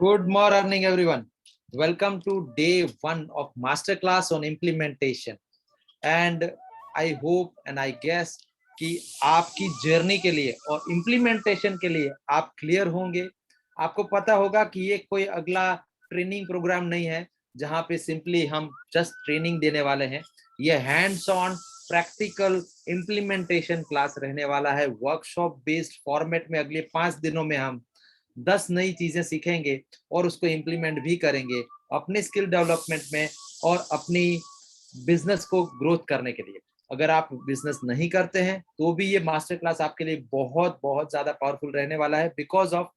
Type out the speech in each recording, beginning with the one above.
Good morning, everyone. Welcome to day one of masterclass on implementation. And I hope and I guess कि आपकी journey के लिए और implementation के लिए आप क्लियर होंगे। आपको पता होगा कि ये कोई अगला ट्रेनिंग प्रोग्राम नहीं है जहाँ पे सिंपली हम जस्ट ट्रेनिंग देने वाले हैं। ये hands on practical implementation class रहने वाला है। वर्कशॉप बेस्ड फॉर्मेट में अगले 5 दिनों में हम 10 नई चीजें सीखेंगे और उसको इम्प्लीमेंट भी करेंगे अपने स्किल डेवलपमेंट में और अपनी बिजनेस को ग्रोथ करने के लिए। अगर आप बिजनेस नहीं करते हैं तो भी ये मास्टर क्लास आपके लिए बहुत बहुत ज्यादा पावरफुल रहने वाला है, बिकॉज ऑफ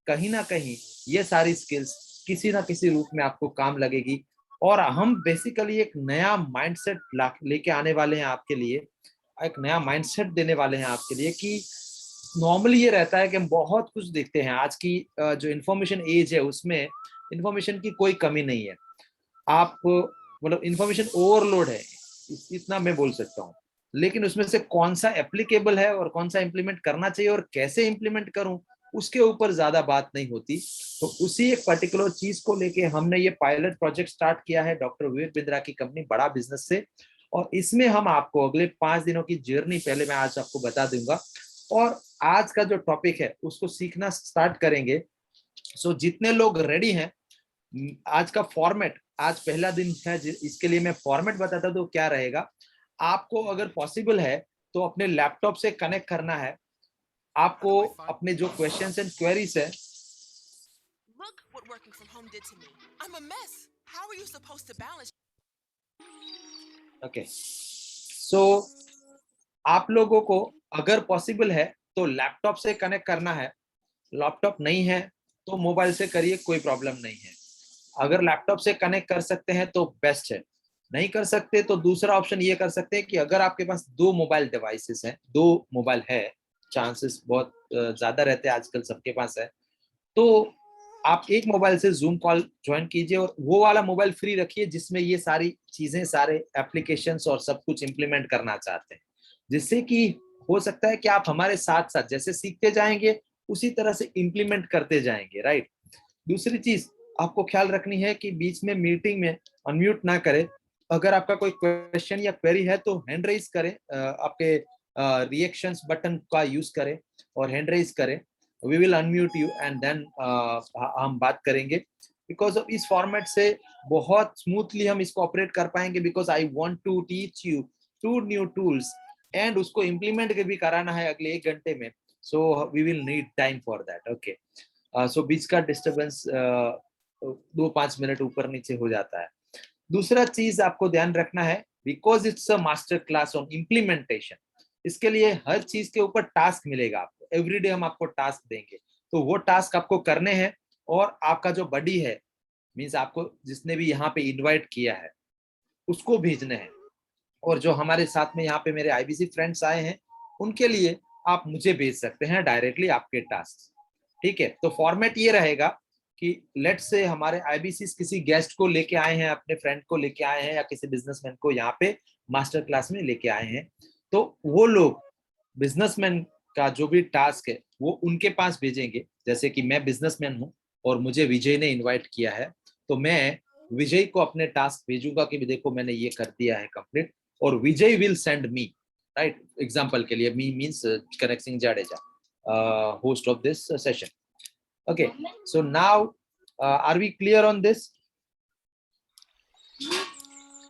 कहीं ना कहीं ये सारी स्किल्स किसी ना किसी रूप में आपको काम लगेगी। और हम बेसिकली एक नया माइंडसेट लेके आने वाले हैं आपके लिए, एक नया माइंडसेट देने वाले हैं आपके लिए कि नॉर्मली ये रहता है कि हम बहुत कुछ देखते हैं। आज की जो इंफॉर्मेशन एज है उसमें इंफॉर्मेशन की कोई कमी नहीं है। आप मतलब इंफॉर्मेशन ओवरलोड है, इतना मैं बोल सकता हूँ। लेकिन उसमें से कौन सा एप्लीकेबल है और कौन सा इंप्लीमेंट करना चाहिए और कैसे इंप्लीमेंट करूं, उसके ऊपर ज्यादा बात नहीं होती। तो उसी एक पर्टिकुलर चीज को लेके हमने ये पायलट प्रोजेक्ट स्टार्ट किया है डॉक्टर विवेक बिंद्रा की कंपनी बड़ा बिजनेस से। और इसमें हम आपको अगले 5 दिनों की जर्नी पहले मैं आज आपको बता दूंगा और आज का जो टॉपिक है उसको सीखना स्टार्ट करेंगे। सो जितने लोग रेडी हैं, आज का फॉर्मेट, आज पहला दिन है, इसके लिए मैं फॉर्मेट बताता तो क्या रहेगा। आपको अगर पॉसिबल है तो अपने लैपटॉप से कनेक्ट करना है। आपको अपने जो क्वेश्चंस एंड क्वेरीज है, ओके, सो आप लोगों को अगर पॉसिबल है तो लैपटॉप से कनेक्ट करना है। लैपटॉप नहीं है तो मोबाइल से करिए, कोई प्रॉब्लम नहीं है। अगर लैपटॉप से कनेक्ट कर सकते हैं तो बेस्ट है, नहीं कर सकते तो दूसरा ऑप्शन ये कर सकते हैं कि अगर आपके पास 2 मोबाइल डिवाइसेस हैं, 2 मोबाइल है, चांसेस बहुत ज्यादा रहते हैं आजकल सबके पास है, तो आप एक मोबाइल से जूम कॉल ज्वाइन कीजिए और वो वाला मोबाइल फ्री रखिए जिसमें ये सारी चीजें, सारे एप्लीकेशंस और सब कुछ इंप्लीमेंट करना चाहते हैं, जिससे कि हो सकता है कि आप हमारे साथ साथ जैसे सीखते जाएंगे उसी तरह से इंप्लीमेंट करते जाएंगे, राइट। दूसरी चीज आपको ख्याल रखनी है कि बीच में मीटिंग में अनम्यूट ना करें। अगर आपका कोई क्वेश्चन या क्वेरी है तो हैंड रेज करें, आपके रिएक्शंस बटन का यूज करें और हैंड रेज करें। We will unmute you and then हम बात करेंगे। बिकॉज ऑफ इस फॉर्मेट से बहुत स्मूथली हम इसको ऑपरेट कर पाएंगे, because I want to teach you 2 new tools and उसको इम्प्लीमेंट भी कराना है अगले 1 घंटे में। So we will need time for that, okay. So बीच का डिस्टरबेंस 2-5 मिनट ऊपर नीचे हो जाता है। दूसरा चीज आपको ध्यान रखना है, because it's a master class on implementation, इसके लिए हर चीज के ऊपर टास्क मिलेगा आपको। एवरीडे हम आपको टास्क देंगे, तो वो टास्क आपको करने हैं और आपका जो बडी है, मीन्स आपको जिसने भी यहाँ पे इनवाइट किया है उसको भेजने हैं। और जो हमारे साथ में यहाँ पे मेरे आईबीसी फ्रेंड्स आए हैं उनके लिए आप मुझे भेज सकते हैं डायरेक्टली आपके टास्क, ठीक है। तो फॉर्मेट ये रहेगा कि लेट्स से हमारे आईबीसी किसी गेस्ट को लेके आए हैं, अपने फ्रेंड को लेके आए हैं या किसी बिजनेसमैन को यहाँ पे मास्टर क्लास में लेके आए हैं, तो वो लोग बिजनेसमैन का जो भी टास्क है वो उनके पास भेजेंगे। जैसे कि मैं बिजनेसमैन हूँ और मुझे विजय ने इन्वाइट किया है, तो मैं विजय को अपने टास्क भेजूंगा कि देखो मैंने ये कर दिया है कंप्लीट, और Vijay will send me, right. Example के लिए me means Kanak Singh Jadeja, host of this session, okay. So now are we clear on this?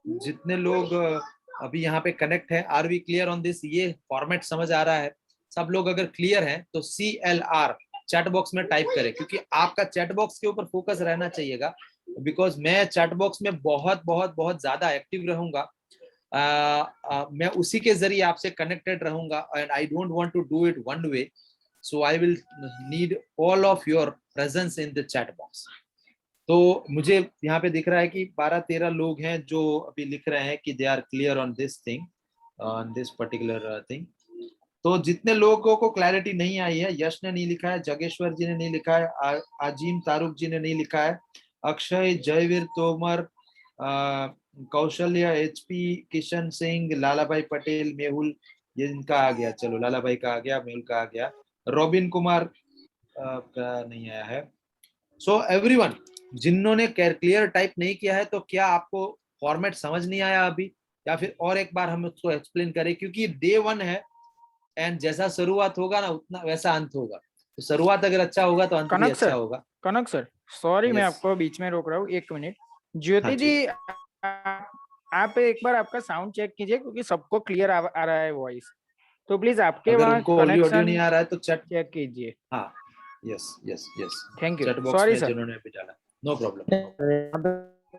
जितने लोग अभी यहाँ पे कनेक्ट है, are we clear on this? ये फॉर्मेट समझ आ रहा है सब लोग? अगर क्लियर है तो CLR चैट बॉक्स में टाइप करें, क्योंकि आपका चैट बॉक्स के ऊपर फोकस रहना चाहिएगा, बिकॉज मैं चैट बॉक्स में बहुत बहुत बहुत ज्यादा एक्टिव रहूंगा। मैं उसी के जरिए आपसे कनेक्टेड रहूंगा and I don't want to do it one way, so I will need all of your presence in the chat box. तो मुझे यहाँ पे दिख रहा है कि 12-13 लोग हैं जो अभी लिख रहे हैं कि they are clear on this thing, on this particular thing. तो जितने लोगों को क्लैरिटी नहीं आई है, यश ने नहीं लिखा है, जगेश्वर जी ने नहीं लिखा है, आजीम तारुक जी ने नहीं लिखा है, अक्षय, जयवीर तोमर, कौशल्य, HP, किशन सिंह, लाला भाई पटेल, मेहुल, ये इनका आ गया। चलो लाला भाई का आ गया, मेहुल का आ गया। रॉबिन कुमार का नहीं आया है, सो एवरीवन, जिन्होंने क्लियर टाइप नहीं किया है, तो क्या आपको फॉर्मेट समझ नहीं आया अभी, या फिर और एक बार हम उसको एक्सप्लेन करें? क्योंकि डे 1 है एंड जैसा शुरुआत होगा ना उतना वैसा अंत होगा, तो शुरुआत अगर अच्छा होगा तो अंत भी अच्छा होगा। कनक सर, सॉरी मैं यस। आपको बीच में रोक रहा हूँ, एक मिनट। हाँ ज्योति जी। जी, आप एक बार आपका साउंड चेक कीजिए, क्योंकि सबको क्लियर आ रहा है वॉइस। तो प्लीज आपके अगर वहाँ उनको ऑडियो नहीं कनेक्शन आ रहा है तो चैट। चेक कीजिए। हाँ। Yes yes yes. Thank you, chat box sorry में सर। जिन्होंने भी डाला, नो प्रॉब्लम।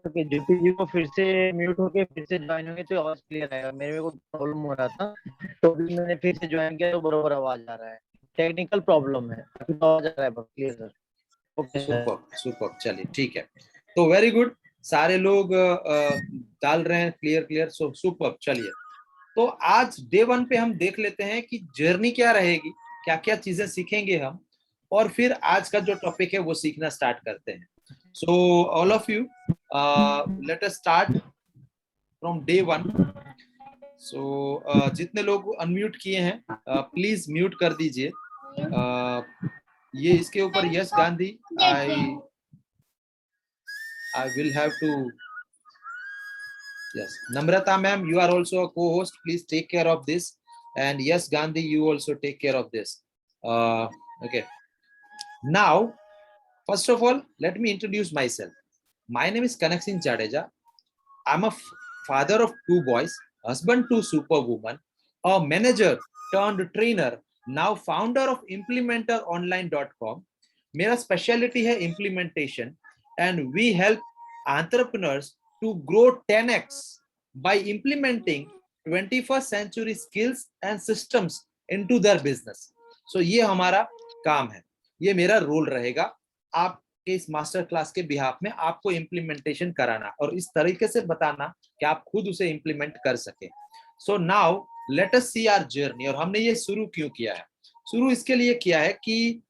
कि ज्योति जी को फिर से म्यूट होके फिर से ज्वाइन होंगे तो आवाज क्लियर आएगा। मेरे को प्रॉब्लम हो रहा था, तो अभी मैंने फिर से ज्वाइन किया तो बराबर आवाज आ रहा है। टेक्निकल प्रॉब्लम है, अभी तो आवाज आ रहा है clear sir. Okay sir. Super super, चलिए ठीक है। तो वेरी गुड, सारे लोग डाल रहे हैं क्लियर क्लियर, सो सुपर। चलिए, तो आज डे 1 पे हम देख लेते हैं कि जर्नी क्या रहेगी, क्या क्या चीजें सीखेंगे हम, और फिर आज का जो टॉपिक है वो सीखना स्टार्ट करते हैं। So all of you, let us start from day 1। सो जितने लोग अनम्यूट किए हैं प्लीज म्यूट कर दीजिए। ये इसके ऊपर yes Gandhi, I will have to, yes, Namrata ma'am, you are also a co-host, please take care of this, and yes Gandhi, you also take care of this. Okay, now first of all let me introduce myself. My name is Kanak Singh Jadeja. I'm a father of 2 boys, husband to superwoman, a manager turned trainer, now founder of implementeronline.com. मेरा speciality है implementation, and we help entrepreneurs to grow 10x by implementing 21st century skills and systems into their business. So ये हमारा काम है, ये मेरा role रहेगा आपके इस मास्टर क्लास के बिहाफ में, आपको इम्प्लीमेंटेशन कराना और इस तरीके से बताना कि आप खुद उसे इम्प्लीमेंट कर सके। So now let us see our journey. और हमने ये शुरू क्यों किया है? शुरू इसके लिए किया है कि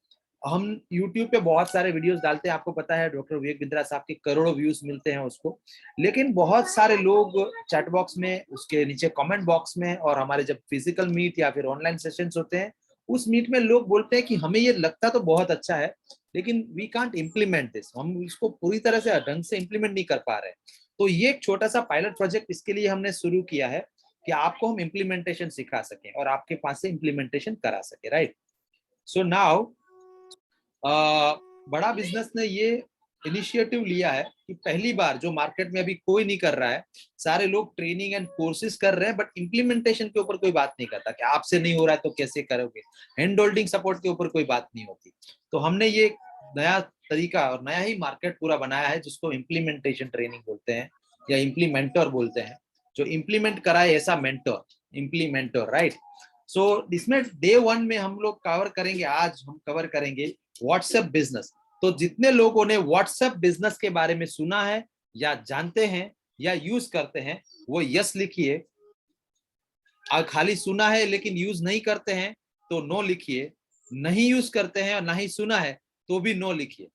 हम YouTube पे बहुत सारे वीडियोस डालते हैं, आपको पता है डॉक्टर विवेक बिंद्रा साहब के करोड़ों व्यूज मिलते हैं उसको, लेकिन बहुत सारे लोग चैट बॉक्स में, उसके नीचे कमेंट बॉक्स में, और हमारे जब फिजिकल मीट या फिर ऑनलाइन सेशंस होते हैं उस मीट में लोग बोलते हैं कि हमें ये लगता तो बहुत अच्छा है लेकिन वी कांट इम्प्लीमेंट दिस, हम इसको पूरी तरह से ढंग से इम्प्लीमेंट नहीं कर पा रहे। तो ये एक छोटा सा पायलट प्रोजेक्ट इसके लिए हमने शुरू किया है कि आपको हम इम्प्लीमेंटेशन सिखा सकें और आपके पास से इम्प्लीमेंटेशन करा सके, राइट? सो नाउ बड़ा बिजनेस ने ये इनिशिएटिव लिया है कि पहली बार, जो मार्केट में अभी कोई नहीं कर रहा है, सारे लोग ट्रेनिंग एंड कोर्सेज कर रहे हैं बट इम्प्लीमेंटेशन के ऊपर कोई बात नहीं करता कि आपसे नहीं हो रहा है तो कैसे करोगे, हैंड होल्डिंग सपोर्ट के ऊपर कोई बात नहीं होती। तो हमने ये नया तरीका और नया ही मार्केट पूरा बनाया है जिसको इम्प्लीमेंटेशन ट्रेनिंग बोलते हैं या इम्प्लीमेंटर बोलते हैं, जो इम्प्लीमेंट कराए ऐसा मेंटर, इम्प्लीमेंटर, राइट? सो इसमें डे 1 में हम लोग कवर करेंगे, आज हम कवर करेंगे व्हाट्सएप बिजनेस। तो जितने लोगों ने व्हाट्सएप बिजनेस के बारे में सुना है या जानते हैं या यूज करते हैं वो यस लिखिए, और खाली सुना है लेकिन यूज नहीं करते हैं तो नो लिखिए, नहीं यूज करते हैं और ना ही सुना है तो भी नो लिखिए।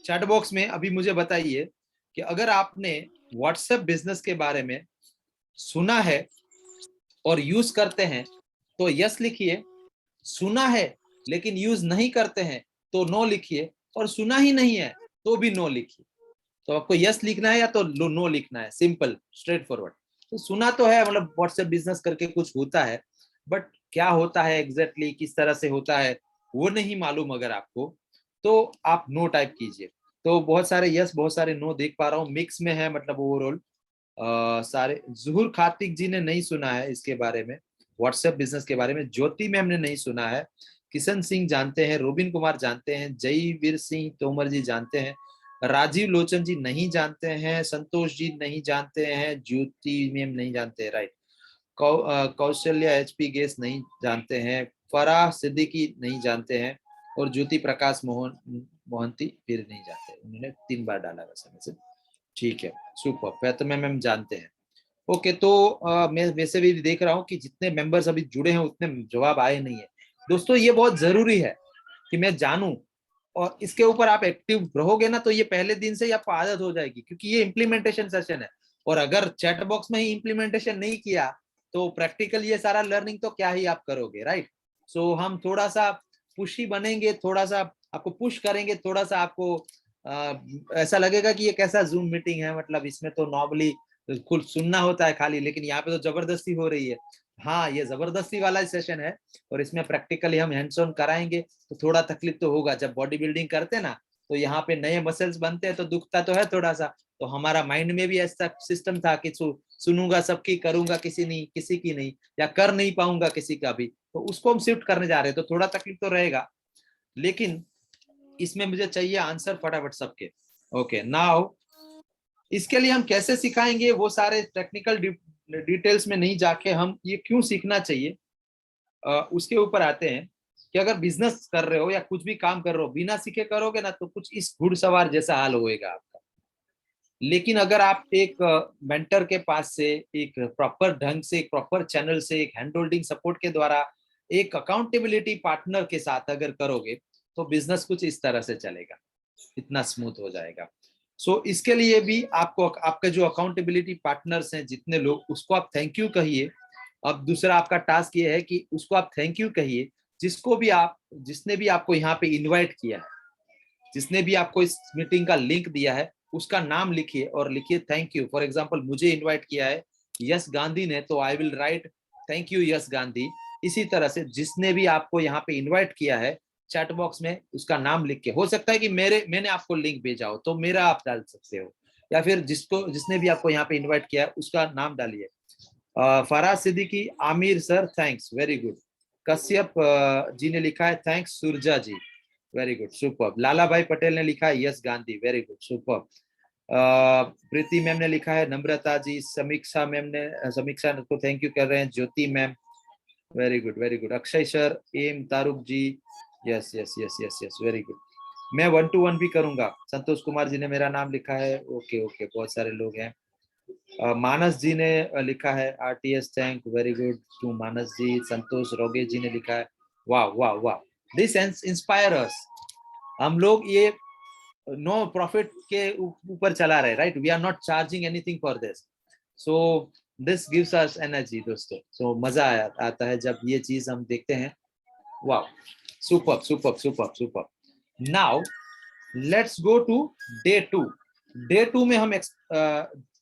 चैट बॉक्स में अभी मुझे बताइए कि अगर आपने व्हाट्सएप बिजनेस के बारे में सुना है और यूज करते हैं तो यस लिखिए, सुना है लेकिन यूज नहीं करते हैं तो नो लिखिए, और सुना ही नहीं है तो भी नो लिखिए। तो आपको यस लिखना है या तो नो लिखना है, सिंपल स्ट्रेट फॉरवर्ड। तो सुना तो है, मतलब व्हाट्सएप बिजनेस करके कुछ होता है, बट क्या होता है एग्जैक्टली, किस तरह से होता है वो नहीं मालूम अगर आपको, तो आप नो टाइप कीजिए। तो बहुत सारे यस बहुत सारे नो देख पा रहा हूँ, मिक्स में है, मतलब ओवरऑल सारे। जुहूर खातिक जी ने नहीं सुना है इसके बारे में, व्हाट्सएप बिजनेस के बारे में। ज्योति मैम ने नहीं सुना है, किशन सिंह जानते हैं, रोबिन कुमार जानते हैं, जय वीर सिंह तोमर जी जानते हैं, राजीव लोचन जी नहीं जानते हैं, संतोष जी नहीं जानते हैं, ज्योति मैम नहीं जानते हैं, राइट? कौशल्या एचपी गेस नहीं जानते हैं, फराह सिद्दीकी नहीं जानते हैं, और ज्योति प्रकाश मोहंती फिर नहीं जानते, उन्होंने 3 बार डाला वैसे मैसेज। ठीक है, सुपर, पैतम मैम जानते हैं। ओके, तो मैं वैसे भी देख रहा हूँ कि जितने मेंबर्स अभी जुड़े हैं उतने जवाब आए नहीं है। दोस्तों ये बहुत जरूरी है कि मैं जानूं, और इसके ऊपर आप एक्टिव रहोगे ना तो ये पहले दिन से ही आपको आदत हो जाएगी, क्योंकि ये इम्प्लीमेंटेशन सेशन है। और अगर चैट बॉक्स में ही इम्प्लीमेंटेशन नहीं किया तो प्रैक्टिकल ये सारा लर्निंग तो क्या ही आप करोगे, राइट? सो हम थोड़ा सा पुशी बनेंगे, थोड़ा सा आपको पुश करेंगे थोड़ा सा, आपको ऐसा लगेगा कि ये कैसा जूम मीटिंग है, मतलब इसमें तो नॉर्मली खुद सुनना होता है खाली, लेकिन यहाँ पे तो जबरदस्ती हो रही है। हाँ, ये जबरदस्ती वाला सेशन है और इसमें प्रैक्टिकली हम हैंड्स ऑन कराएंगे, तो थोड़ा तकलीफ तो होगा। जब बॉडी बिल्डिंग करते हैं ना, तो यहाँ पे नए मसल्स बनते हैं तो दुखता तो है थोड़ा सा। तो हमारा माइंड में भी ऐसा सिस्टम था कि सुनूंगा सबकी, करूंगा किसी की नहीं, या कर नहीं पाऊंगा किसी का भी, तो उसको हम शिफ्ट करने जा रहे हैं, तो थोड़ा तकलीफ तो रहेगा, लेकिन इसमें मुझे चाहिए आंसर फटाफट सबके। ओके, नाउ इसके लिए हम कैसे सिखाएंगे, वो सारे टेक्निकल डिटेल्स में नहीं जाके हम ये क्यों सीखना चाहिए उसके ऊपर आते हैं। कि अगर बिजनेस कर रहे हो या कुछ भी काम कर रहे हो, बिना सीखे करोगे ना, तो कुछ इस घुड़सवार जैसा हाल होएगा आपका। लेकिन अगर आप एक मेंटर के पास से, एक प्रॉपर ढंग से, एक प्रॉपर चैनल से, एक हैंड होल्डिंग सपोर्ट के द्वारा, एक अकाउंटेबिलिटी पार्टनर के साथ अगर करोगे, तो बिजनेस कुछ इस तरह से चलेगा, इतना स्मूथ हो जाएगा। सो इसके लिए भी आपको, आपके जो अकाउंटेबिलिटी पार्टनर्स हैं जितने लोग, उसको आप थैंक यू कहिए। अब दूसरा आपका टास्क ये है कि उसको आप थैंक यू कहिए, जिसने भी आपको यहाँ पे इनवाइट किया है, जिसने भी आपको इस मीटिंग का लिंक दिया है, उसका नाम लिखिए और लिखिए थैंक यू। फॉर एग्जांपल मुझे इनवाइट किया है यस गांधी ने, तो I will write thank you yes Gandhi. इसी तरह से जिसने भी आपको यहाँ पे इनवाइट किया है, चैट बॉक्स में उसका नाम लिख के, हो सकता है कि मैंने आपको लिंक भेजा हो तो मेरा आप डाल सकते हो, या फिर जिसने भी आपको यहाँ पे इन्वाइट किया है उसका नाम डालिए। Faraz Siddiqui, Aamir sir thanks, very good. Kashyap ji ने लिखा है thanks Suraja ji, very good, super. Lala Bhai Patel ने लिखा है yes Gandhi, very good, super. Preeti ma'am ने लिखा है नम्रता जी, समीक्षा को थैंक यू कर रहे हैं, Jyoti ma'am, very good very good. Akshay sir, M Taruk ji, yes yes yes yes yes, very good. मैं 1 to 1 भी करूंगा। संतोष कुमार जी ने मेरा नाम लिखा है, ओके ओके, बहुत सारे लोग हैं। मानस जी ने लिखा है RTS thank, very good to Manas ji. Santosh Roge ji ने लिखा है वाह वाह वाह, दिस इंस्पायर अस। हम लोग ये नो प्रॉफिट के ऊपर चला रहे, right, we are not charging anything for this, so this gives us energy दोस्तों। सो मजा आता है जब ये चीज हम देखते हैं। वाह, super super super super. Now let's go to day 2। Day 2 में हम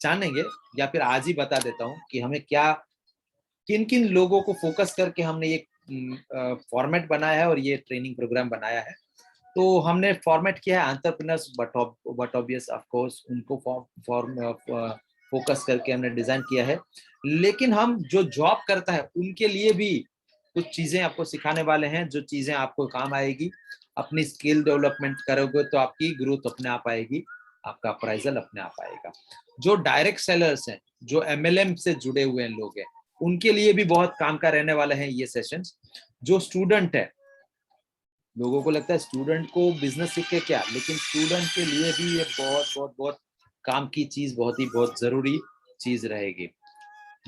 जानेंगे, या फिर आज ही बता देता हूं कि हमें क्या, किन किन लोगों को फोकस करके हमने ये फॉर्मेट बनाया है और ये ट्रेनिंग प्रोग्राम बनाया है। तो हमने फॉर्मेट किया है entrepreneurs, but obvious of course उनको फोकस करके हमने डिजाइन किया है। लेकिन हम जो जॉब करता है उनके लिए भी कुछ चीजें आपको सिखाने वाले हैं, जो चीजें आपको काम आएगी। अपनी स्किल डेवलपमेंट करोगे तो आपकी ग्रोथ अपने आप आएगी, आपका अप्राइजल अपने आप आएगा। जो डायरेक्ट सेलर्स हैं, जो एमएलएम से जुड़े हुए लोग हैं, उनके लिए भी बहुत काम का रहने वाले हैं ये सेशंस। जो स्टूडेंट है, लोगों को लगता है स्टूडेंट को बिजनेस सीख के क्या, लेकिन स्टूडेंट के लिए भी ये बहुत बहुत बहुत काम की चीज, बहुत जरूरी चीज रहेगी।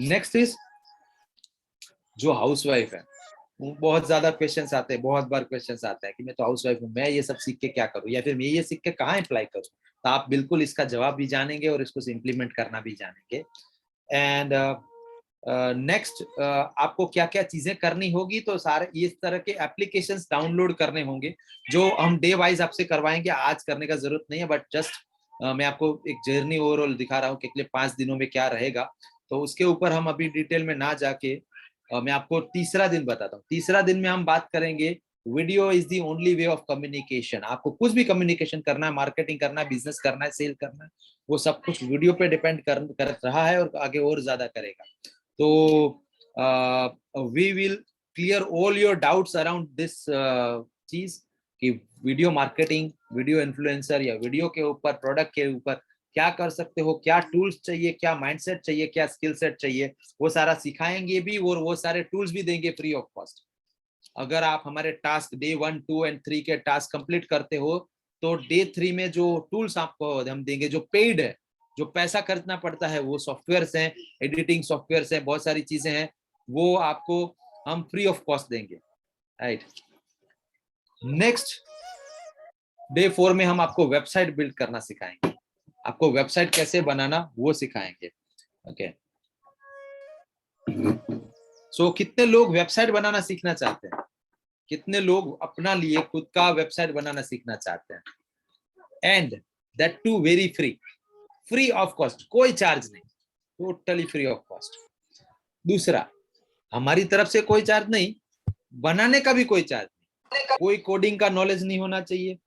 नेक्स्ट इज जो हाउसवाइफ है, बहुत ज्यादा क्वेश्चंस आते हैं, बहुत बार क्वेश्चंस आते हैं कि मैं तो हाउसवाइफ हूँ, मैं ये सब सीख के क्या करूँ, या फिर मैं ये सीख के कहाँ अप्लाई करूँ। तो आप बिल्कुल इसका जवाब भी जानेंगे और इसको इम्प्लीमेंट करना भी जानेंगे। एंड नेक्स्ट आपको क्या क्या चीजें करनी होगी, तो सारे इस तरह के एप्लीकेशंस डाउनलोड करने होंगे, जो हम डे वाइज आपसे करवाएंगे। आज करने का जरूरत नहीं है, बट जस्ट मैं आपको एक जर्नी ओवरऑल दिखा रहा हूँ कि अगले 5 दिनों में क्या रहेगा। तो उसके ऊपर हम अभी डिटेल में ना जाके मैं आपको तीसरा दिन बताता हूँ। तीसरा दिन में हम बात करेंगे video is the only way of communication. आपको कुछ भी कम्युनिकेशन करना है, मार्केटिंग करना है, बिजनेस करना है, सेल करना है, वो सब कुछ वीडियो पे डिपेंड कर रहा है और आगे और ज्यादा करेगा। तो we will clear all your doubts around this चीज कि वीडियो मार्केटिंग, वीडियो इन्फ्लुएंसर या वीडियो के ऊपर, प्रोडक्ट के ऊपर क्या कर सकते हो, क्या टूल्स चाहिए, क्या माइंडसेट चाहिए, क्या स्किल सेट चाहिए, वो सारा सिखाएंगे भी और वो सारे टूल्स भी देंगे फ्री ऑफ कॉस्ट। अगर आप हमारे टास्क डे 1, 2 एंड 3 के टास्क कंप्लीट करते हो, तो डे 3 में जो टूल्स आपको हम देंगे, जो पेड है, जो पैसा खर्चना पड़ता है, वो सॉफ्टवेयर्स हैं, एडिटिंग सॉफ्टवेयर्स हैं, बहुत सारी चीजें हैं, वो आपको हम फ्री ऑफ कॉस्ट देंगे, राइट। नेक्स्ट डे 4 में हम आपको वेबसाइट बिल्ड करना सिखाएंगे, आपको वेबसाइट कैसे बनाना वो सिखाएंगे। ओके, सो कितने लोग वेबसाइट बनाना सीखना चाहते हैं? कितने लोग अपना लिए खुद का वेबसाइट बनाना सीखना चाहते हैं, and that too very free of cost, कोई चार्ज नहीं, टोटली फ्री ऑफ कॉस्ट। दूसरा, हमारी तरफ से कोई चार्ज नहीं, बनाने का भी कोई चार्ज नहीं, कोई कोडिंग का नॉलेज नहीं होना चाहिए,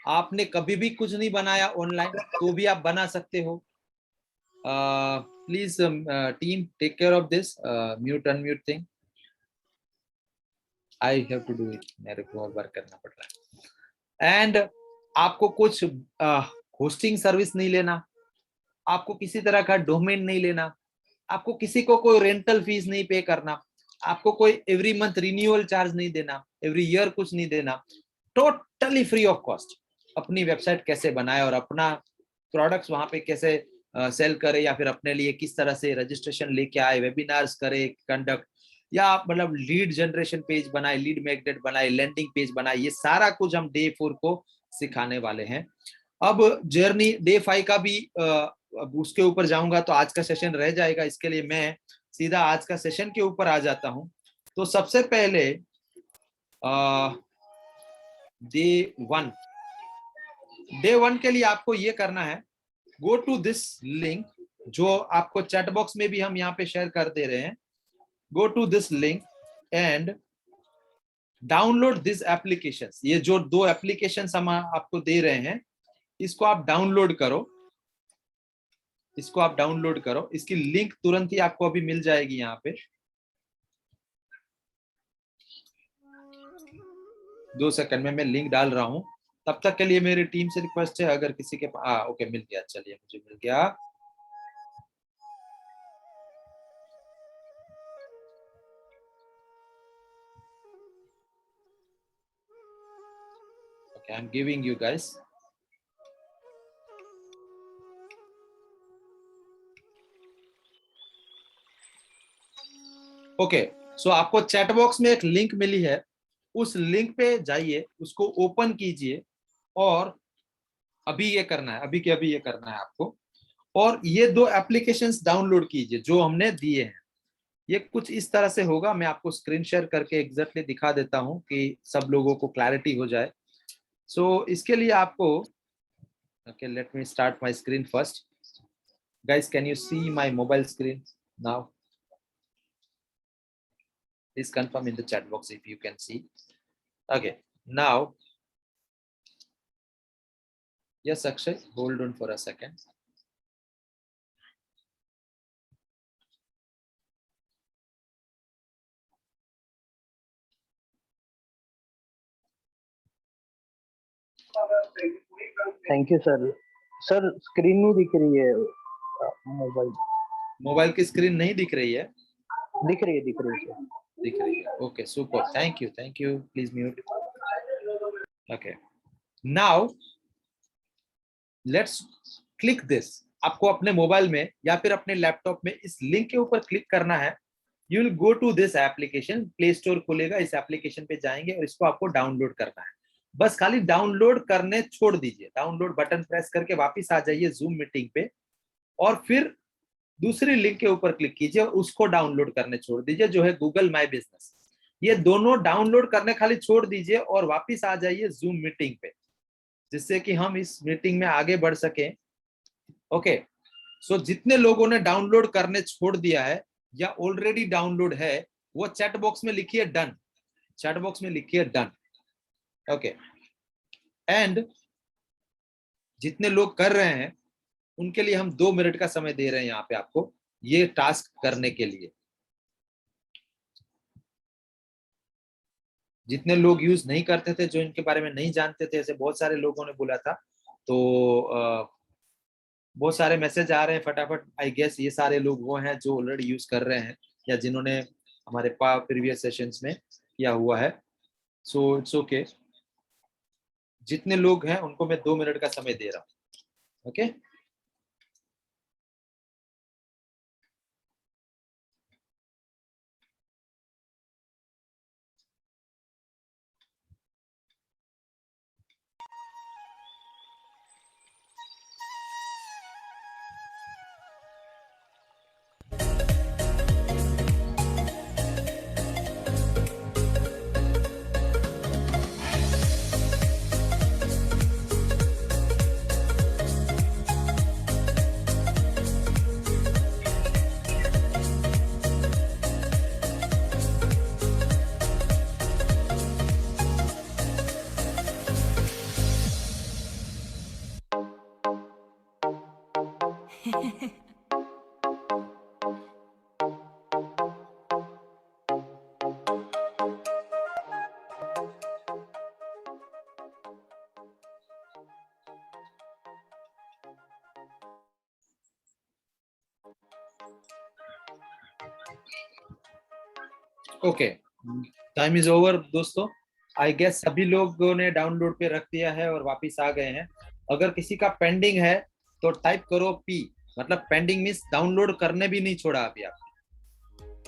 आपने कभी भी कुछ नहीं बनाया ऑनलाइन तो भी आप बना सकते हो। Please team take care of this mute unmute thing, I have to do it, मेरे को वर्क करना पड़ रहा है। एंड आपको कुछ होस्टिंग सर्विस नहीं लेना, आपको किसी तरह का डोमेन नहीं लेना, आपको किसी को कोई रेंटल फीस नहीं पे करना, आपको कोई एवरी मंथ रिन्यूअल चार्ज नहीं देना, एवरी ईयर कुछ नहीं देना, टोटली फ्री ऑफ कॉस्ट अपनी वेबसाइट कैसे बनाए और अपना प्रोडक्ट्स वहां पे कैसे सेल करे, या फिर अपने लिए किस तरह से रजिस्ट्रेशन लेके आए, वेबिनार्स करे कंडक्ट, या मतलब लीड जनरेशन पेज बनाए, लीड मैग्नेट बनाए, लैंडिंग पेज बनाए, ये सारा कुछ हम डे 4 को सिखाने वाले हैं। अब जर्नी डे 5 का भी अब उसके ऊपर जाऊंगा तो आज का सेशन रह जाएगा, इसके लिए मैं सीधा आज का सेशन के ऊपर आ जाता हूं। तो सबसे पहले डे 1 के लिए आपको ये करना है, गो टू दिस लिंक जो आपको चैट बॉक्स में भी हम यहाँ पे शेयर कर दे रहे हैं, go to this link and download this application. ये जो 2 एप्लीकेशन हम आपको दे रहे हैं, इसको आप डाउनलोड करो, इसको आप डाउनलोड करो, इसकी लिंक तुरंत ही आपको अभी मिल जाएगी यहाँ पे। 2 सेकंड में मैं लिंक डाल रहा हूं, तब तक के लिए मेरी टीम से रिक्वेस्ट है, अगर किसी के पास ओके मिल गया, चलिए मुझे मिल गया। Okay, I am giving you guys. Okay, so आपको चैट बॉक्स में एक लिंक मिली है, उस लिंक पे जाइए, उसको ओपन कीजिए और अभी ये करना है, अभी के अभी ये करना है आपको, और ये 2 एप्लीकेशंस डाउनलोड कीजिए जो हमने दिए हैं। ये कुछ इस तरह से होगा, मैं आपको स्क्रीन शेयर करके एग्जैक्टली दिखा देता हूं कि सब लोगों को क्लैरिटी हो जाए। सो इसके लिए आपको okay, let me start my screen first. Guys, can you see my mobile screen now? Please confirm in the chat box if you can see. Okay, now, yes, Akshay, hold on for a second. Thank you sir. Sir screen नहीं दिख रही है, mobile की screen नहीं दिख रही है? दिख रही है सर, दिख रही है। Okay, super, thank you, please mute. Okay, now let's click this. आपको अपने मोबाइल में या फिर अपने लैपटॉप में इस लिंक के ऊपर क्लिक करना है। You will go to this application, play store खुलेगा, इस एप्लीकेशन पे जाएंगे और इसको आपको डाउनलोड करना है। बस खाली डाउनलोड करने छोड़ दीजिए, डाउनलोड बटन प्रेस करके वापस आ जाइए जूम मीटिंग पे, और फिर दूसरी लिंक के ऊपर क्लिक कीजिए और उसको डाउनलोड करने छोड़ दीजिए, जो है गूगल माई बिजनेस। ये दोनों डाउनलोड करने खाली छोड़ दीजिए और वापस आ जाइए जूम मीटिंग पे, जिससे कि हम इस मीटिंग में आगे बढ़ सकें। ओके, सो जितने लोगों ने डाउनलोड करने छोड़ दिया है या ऑलरेडी डाउनलोड है, वो चैट बॉक्स में लिखिए डन, चैट बॉक्स में लिखिए डन। ओके, एंड जितने लोग कर रहे हैं उनके लिए हम 2 मिनट का समय दे रहे हैं यहाँ पे आपको ये टास्क करने के लिए। जितने लोग यूज नहीं करते थे, जो इनके बारे में नहीं जानते थे, ऐसे बहुत सारे लोगों ने बोला था, तो बहुत सारे मैसेज आ रहे हैं फटाफट। आई गेस ये सारे लोग वो हैं जो ऑलरेडी यूज कर रहे हैं या जिन्होंने हमारे प्रीवियस सेशंस में किया हुआ है। सो इट्स ओके, जितने लोग हैं उनको मैं 2 मिनट का समय दे रहा हूँ। Okay, okay, time is over दोस्तों। आई गेस सभी लोगों ने डाउनलोड पे रख दिया है और वापस आ गए हैं। अगर किसी का पेंडिंग है तो टाइप करो पी, मतलब पेंडिंग मीन्स डाउनलोड करने भी नहीं छोड़ा अभी आप,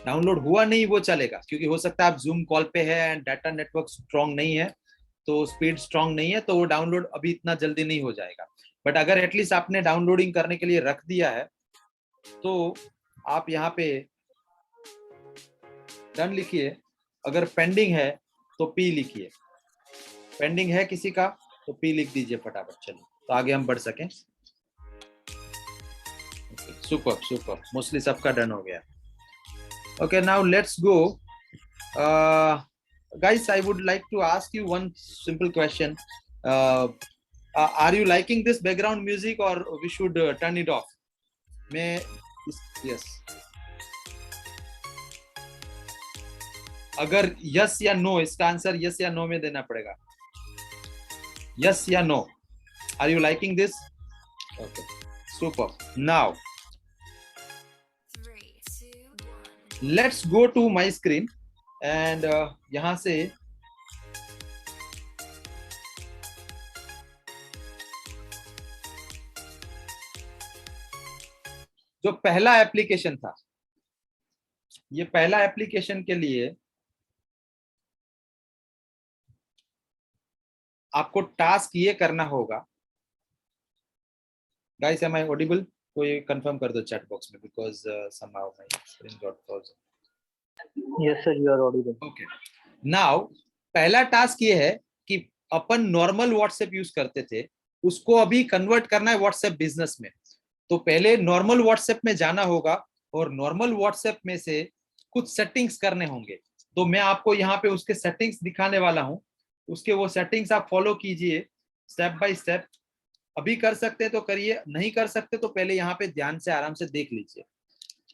डाउनलोड हुआ नहीं वो चलेगा, क्योंकि हो सकता है आप जूम कॉल पे है एंड डाटा नेटवर्क स्ट्रांग नहीं है, तो स्पीड स्ट्रांग नहीं है, तो वो डाउनलोड अभी इतना जल्दी नहीं हो जाएगा। बट अगर एटलीस्ट आपने डाउनलोडिंग करने के लिए रख दिया है तो आप यहाँ पे डन लिखिए। अगर पेंडिंग है तो पी लिखिए, पेंडिंग है किसी का तो पी लिख दीजिए फटाफट। चलिए तो आगे हम बढ़ सकें। सुपर सुपर, मोस्टली सबका डन हो गया। Okay, now let's go. Guys, I would like to ask you one simple question. Are you liking this background music or we should turn it off? मैं yes. अगर yes या no, इसका answer yes या no में देना पड़ेगा। Yes या no, are you liking this? Okay, super. Now let's go to my screen and यहां से जो पहला एप्लीकेशन था, ये पहला एप्लीकेशन के लिए आपको टास्क ये करना होगा। Guys, am I audible? कोई कंफर्म कर दो चैट बॉक्स में, because somehow my screen got frozen. Yes sir, you are audible. Okay, now पहला टास्क ये है कि अपन नॉर्मल व्हाट्सएप यूज करते थे, उसको अभी कन्वर्ट करना है व्हाट्सएप बिजनेस में। तो पहले नॉर्मल व्हाट्सएप में जाना होगा और नॉर्मल व्हाट्सएप में से कुछ सेटिंग्स करने होंगे। तो मैं आपको यहाँ पे उसके सेटिंग्स दिखाने वाला हूँ, उसके वो सेटिंग्स आप फॉलो कीजिए स्टेप बाय स्टेप। अभी कर सकते तो करिए, नहीं कर सकते तो पहले यहाँ पे ध्यान से आराम से देख लीजिए।